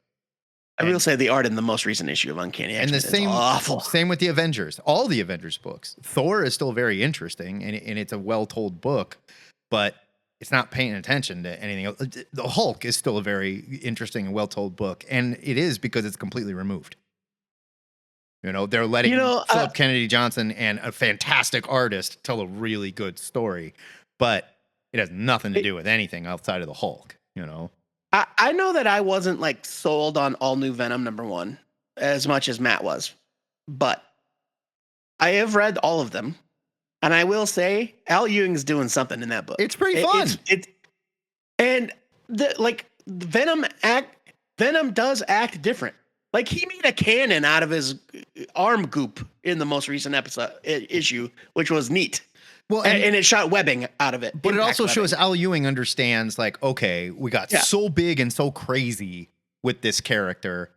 I will say the art in the most recent issue of Uncanny X-Men is awful. Same with the Avengers. All the Avengers books. Thor is still very interesting, and it's a well-told book, but it's not paying attention to anything else. The Hulk is still a very interesting and well-told book, and it is because it's completely removed. They're letting Philip Kennedy Johnson and a fantastic artist tell a really good story, but it has nothing to do with anything outside of the Hulk, I know that I wasn't like sold on All New Venom #1 as much as Matt was, but I have read all of them, and I will say Al Ewing's doing something in that book. It's pretty fun. Venom does act different. Like he made a cannon out of his arm goop in the most recent issue, which was neat. Well, and it shot webbing out of it. But it also shows Al Ewing understands, like, okay, we got so big and so crazy with this character.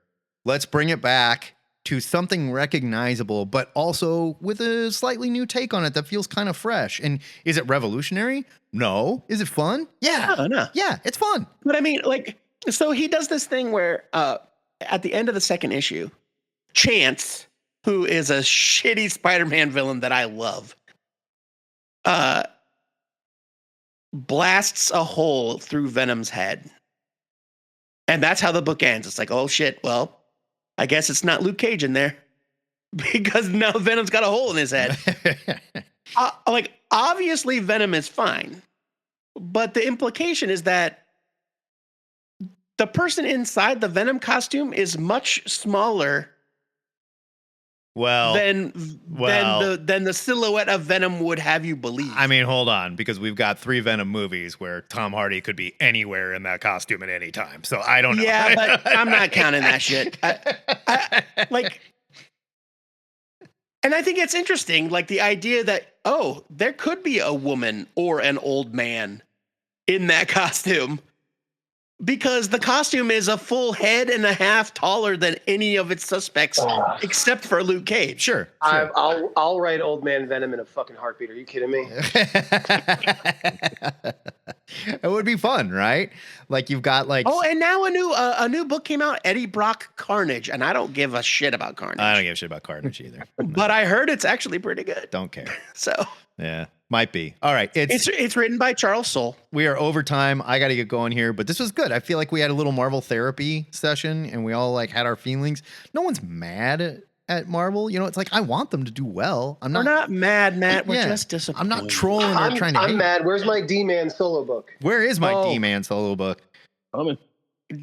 Let's bring it back to something recognizable, but also with a slightly new take on it that feels kind of fresh. And is it revolutionary? No. Is it fun? Yeah. No. Yeah, it's fun. But I mean, like, so he does this thing where at the end of the second issue, Chance, who is a shitty Spider-Man villain that I love, blasts a hole through Venom's head. And that's how the book ends. It's like, oh shit, well, I guess it's not Luke Cage in there. Because now Venom's got a hole in his head. Obviously Venom is fine. But the implication is that the person inside the Venom costume is much smaller than the silhouette of Venom would have you believe. I mean, hold on, because we've got 3 Venom movies where Tom Hardy could be anywhere in that costume at any time. So I don't know. Yeah, but I'm not counting that shit. And I think it's interesting, like the idea that, there could be a woman or an old man in that costume. Because the costume is a full head and a half taller than any of its suspects, except for Luke Cage. Sure. I'll write Old Man Venom in a fucking heartbeat. Are you kidding me? It would be fun, right? Like you've got like. Oh, and now a new book came out, Eddie Brock Carnage, and I don't give a shit about Carnage. I don't give a shit about Carnage either. But I heard it's actually pretty good. Don't care. So. Yeah, might be. All right. It's written by Charles Soule. We are over time. I got to get going here, but this was good. I feel like we had a little Marvel therapy session and we all like had our feelings. No one's mad at Marvel. It's like, I want them to do well. We're not mad, Matt. We're just disappointed. I'm not trolling or trying to hate. I'm mad. Where's my D-Man solo book? Where is my D-Man solo book?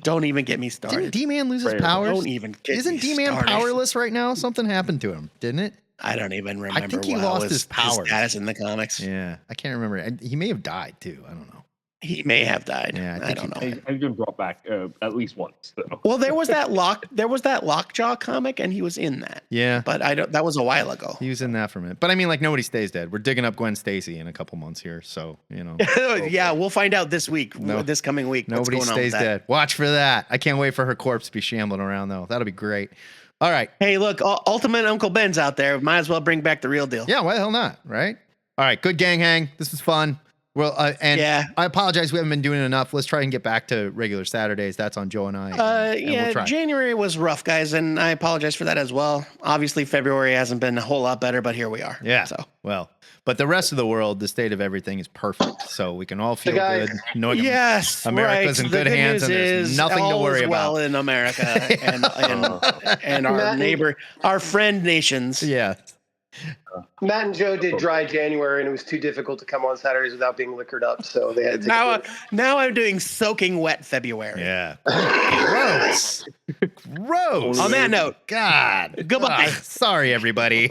Don't even get me started. Didn't D-Man lose his powers? Don't even get Isn't D-Man powerless right now? Something happened to him, didn't it? I don't even remember. I think he lost his powers. His status in the comics. Yeah, I can't remember. He may have died too. I don't know. He may have died. Yeah, I don't know. I've been brought back at least once. So. Well, there was that Lockjaw comic, and he was in that. Yeah, but that was a while ago. He was in that for a minute. But I mean, like, nobody stays dead. We're digging up Gwen Stacy in a couple months here, so Yeah, we'll find out this week. This coming week. Nobody stays dead. Watch for that. I can't wait for her corpse to be shambling around though. That'll be great. All right. Hey, look, Ultimate Uncle Ben's out there. Might as well bring back the real deal. Yeah, why the hell not, right? All right, good gang hang. This was fun. Well, I apologize. We haven't been doing it enough. Let's try and get back to regular Saturdays. That's on Joe and I. And we'll January was rough, guys, and I apologize for that as well. Obviously, February hasn't been a whole lot better, but here we are. Yeah. But the rest of the world, the state of everything is perfect, so we can all feel good. Yes, America's in good hands, and there's nothing to worry about. Well, in America and our neighbor, our friend nations. Yeah. Matt and Joe did dry January, and it was too difficult to come on Saturdays without being liquored up, so they had to now I'm doing soaking wet February. Yeah. Gross. Gross. On that note, God. Goodbye. Sorry, everybody.